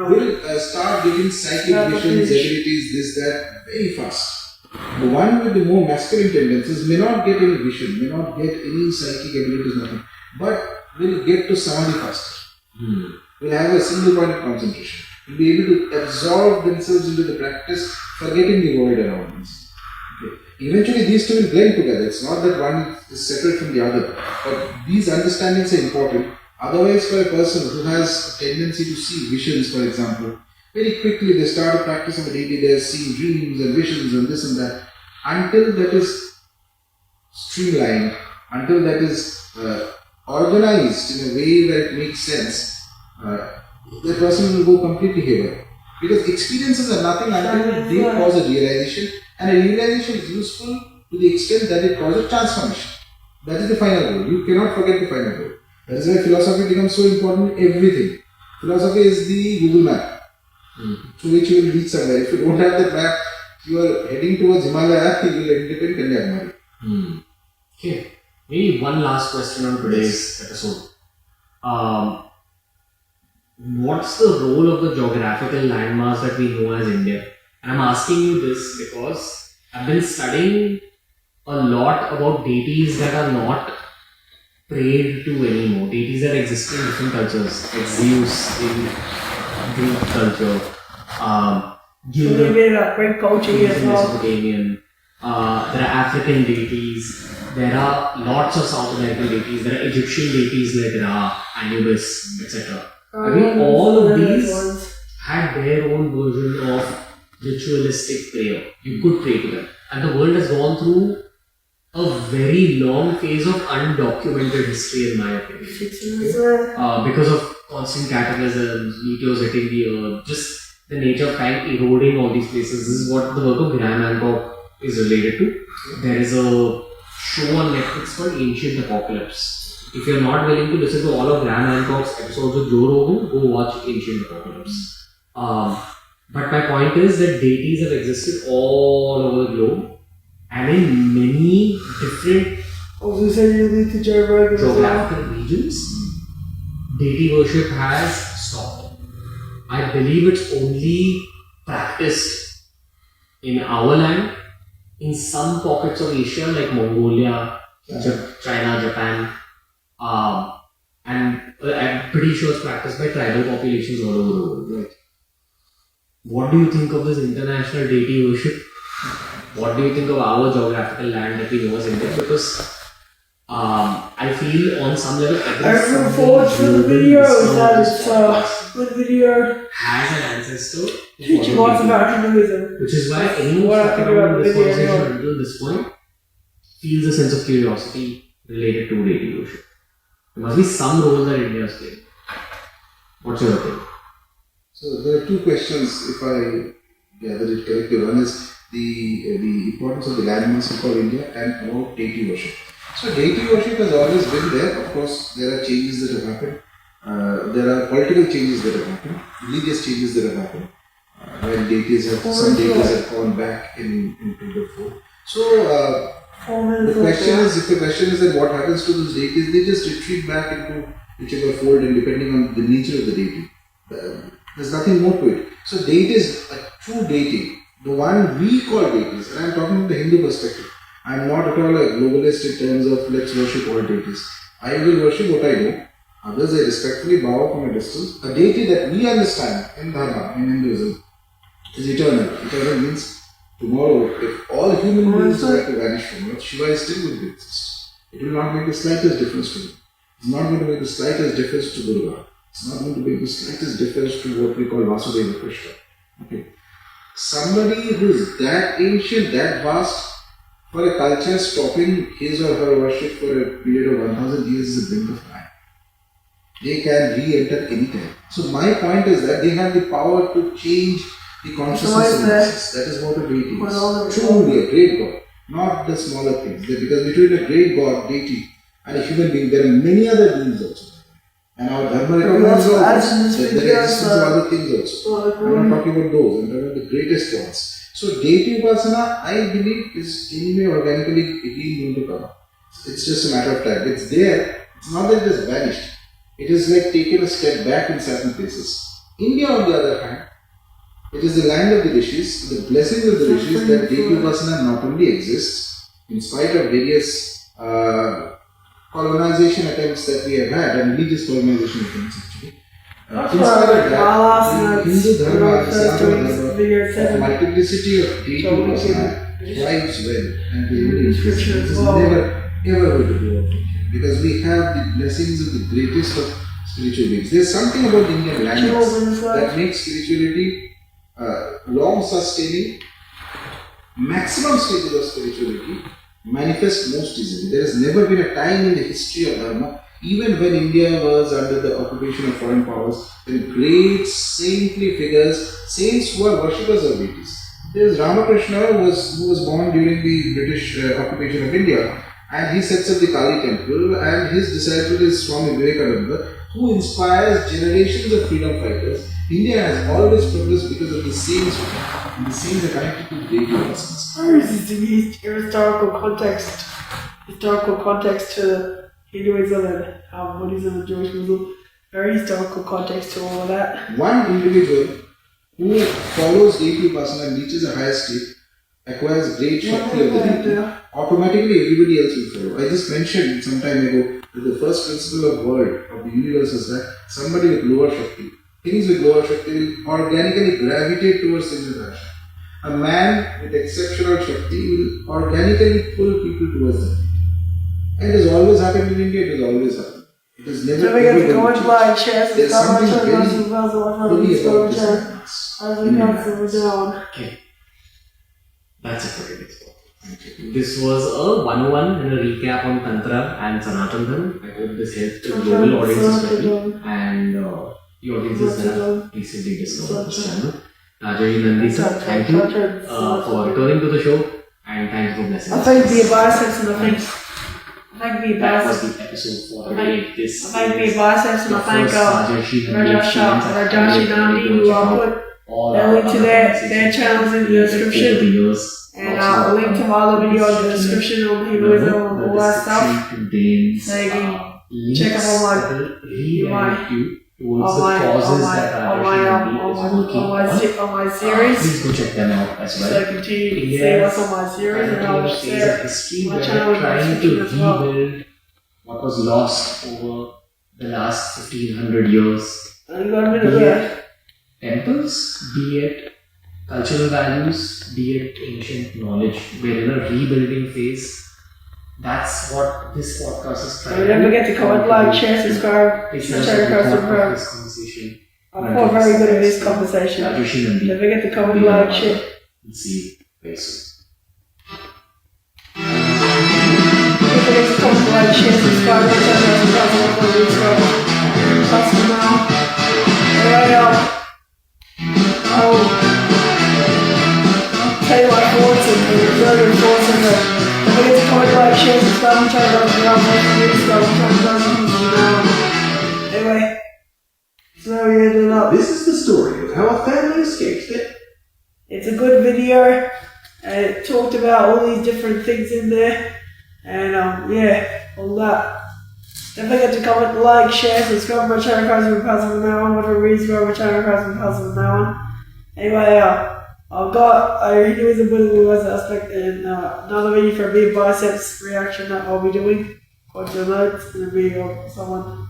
will start getting psychic visions, abilities, this, that, very fast. The one with the more masculine tendencies may not get any vision, may not get any psychic abilities, nothing, but will get to samadhi faster. Will have a single point of concentration. Will be able to absorb themselves into the practice, forgetting the world around them. Okay. Eventually these two will blend together. It's not that one is separate from the other, but these understandings are important. Otherwise, for a person who has a tendency to see visions, for example, very quickly they start a practice of a deity, they are seeing dreams and visions and this and that. Until that is streamlined, until that is organized in a way where it makes sense, the person will go completely haywire. Because experiences are nothing until they cause a realization, and a realization is useful to the extent that it causes transformation. That is the final goal. You cannot forget the final goal. That is why philosophy becomes so important in everything. Philosophy is the Google map through which you will reach somewhere. If you don't have that map, you are heading towards Himalaya, you will end up in Kanyakumari. Okay. Maybe one last question on today's episode. What's the role of the geographical landmass that we know as India? And I'm asking you this because I've been studying a lot about deities that are not prayed to anymore. Deities that exist in different cultures, like Zeus in Greek culture, Gilgamesh in Mesopotamian. There are African deities. There are lots of South American deities. There are Egyptian deities like Ra, Anubis, etc. I mean, all of these had their own version of ritualistic prayer. You could pray to them. And the world has gone through a very long phase of undocumented history, in my opinion. Because of constant cataclysms, meteors hitting the earth, just the nature of time eroding all these places. This is what the work of Graham Hancock is related to. There is a show on Netflix called Ancient Apocalypse. If you're not willing to listen to all of Graham Hancock's episodes with Joe Rogan, go watch Ancient Apocalypse. But my point is that deities have existed all over the globe and in many different geographical regions. Deity worship has stopped. I believe it's only practiced in our land, in some pockets of Asia like Mongolia, China, Japan. And I'm pretty sure it's practiced by tribal populations all over the world. Right. What do you think of this international deity worship? What do you think of our geographical land that we know as India? Because I feel on some level, I look forward to the videos that it's What video has an ancestor to teaching follow lots deity. about Hinduism? Which is why anyone What I stuck think around about in the this video, conversation until this point feels a sense of curiosity related to deity worship. There must be some role that India is playing. What's your opinion? So there are two questions, if I gather it correctly. One is the importance of the landmass called India and about deity worship. So deity worship has always been there. Of course, there are changes that have happened. There are political changes that have happened, religious changes that have happened. When some deities have gone back into the fold. So the question is, if the question is that what happens to those deities, they just retreat back into whichever fold, and depending on the nature of the deity. There's nothing more to it. So deities, a true deity, the one we call deities, and I'm talking from the Hindu perspective. I'm not at all a globalist in terms of let's worship all deities. I will worship what I know. Others I respectfully bow from a distance. A deity that we understand in Dharma, in Hinduism, is eternal. Eternal means tomorrow, if all human beings were to vanish from Earth, Shiva is still going to exist. It will not make the slightest difference to me. It's not going to make the slightest difference to Durga. It's not going to make the slightest difference to what we call Vasudeva Krishna. Okay. Somebody who is that ancient, that vast, for a culture stopping his or her worship for a period of 1000 years is a blink of time. They can re-enter anytime. So my point is that they have the power to change the consciousness of masses. That is what a deity is. Truly a great God, not the smaller things. Because between a great God, deity, and a human being, there are many other beings also. And our Dharma recognizes all this. There are existence of other things also. I'm not talking about those, I'm talking about the greatest ones. So deity upasana, I believe, is anyway organically again going to come. It's just a matter of time. It's there. It's not that it has vanished. It is like taken a step back in certain places. India, on the other hand, it is the land of the rishis, the blessings of the rishis, that deity upasana not only exists, in spite of various colonization attempts that we have had, and religious colonization attempts actually. In spite of that, the Hindu Dharma, the Sanatana Dharma, a multiplicity of deity upasana thrives well, and the it is never ever going to go out from here. Because we have the blessings of the greatest of spiritual beings. There's something about the Indian language that makes spirituality long sustaining, maximum stages of spirituality manifest most easily. There has never been a time in the history of Dharma, even when India was under the occupation of foreign powers, when great saintly figures, saints who are worshippers of deities. There is Ramakrishna who was born during the British occupation of India. And he sets up the Kali temple, and his disciple is Swami Vivekananda, who inspires generations of freedom fighters. India has always progressed because of the saints, and the saints are connected to deity persons. Where is the historical context to Hinduism and Buddhism and Jewish Muslim? Very historical context to all of that. One individual who follows deity upasana and reaches a higher state acquires great Shakti of the deity. Automatically everybody else will follow. I just mentioned some time ago that the first principle of world, of the universe, is that somebody with lower Shakti, things with lower Shakti will organically gravitate towards things with higher Shakti. A man with exceptional Shakti will organically pull people towards that. And it has always happened in India, it has always happened. It has never ever going to change. There's something very fully about this. Okay. That's a pretty big spot. This was a 101 and a recap on Tantra and Sanatana Dharma. I hope this helped the global audience especially and the audiences that have recently discovered this channel. Rajavi Nandita, thank you for returning to the show and thank you for blessing us. I think the biceps and I think that was the episode for today. This I think the biceps and I thank Rajashi Nandi who put a link to their channels in the description. And I'll link to my other video in the description on Hinduism and all that stuff. So you can check out on my series. Please go check them out as well. So I continue to say what's on my series and I'll share my channel trying to rebuild what was lost over the last 1500 years. Be it temples, be it cultural values, be it ancient knowledge. We're in a rebuilding phase. That's what this podcast is trying to do. Don't forget to comment, like, share, subscribe, it's share across the this conversation I felt very good in this conversation. Don't forget to comment, like, share. And see faces. Don't forget to comment, like, share, subscribe, and turn on the notifications. That's for now. Alright, I'll tell you my thoughts and your thoughts on that. Don't forget to comment, like, share, subscribe, and turn on the notifications. Anyway. So we ended up. This is the story of how a family escaped it. It's a good video. It talked about all these different things in there. And yeah, all that. Don't forget to comment, like, share, subscribe to my channel, Cosmic Puzzle from now on. Whatever reason, my channel, Cosmic Puzzle from now on. Anyway, I've got a Hinduism Buddhism aspect and another video for a big biceps reaction that I'll be doing. Watch the notes and a video of someone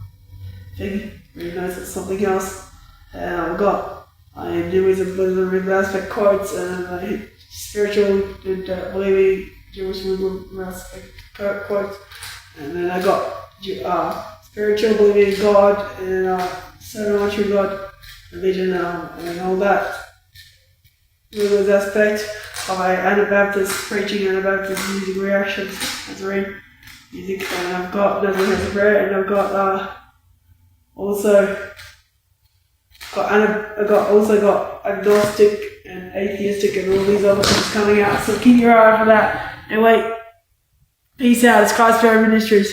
thinking. Really nice or something else. And I've got Hinduism Buddhism aspect quotes and spiritual and believing Jewish Muslim aspect quotes. And then I got spiritual believing in God and so much with God, religion and all that. Religious aspect of Anabaptist preaching, Anabaptist music reactions, Nazarene music, and I've got Nazarene as a prayer, and I've got also got agnostic and atheistic and all these other things coming out, so keep your eye out for that. Anyway, peace out. It's Christ Ministries.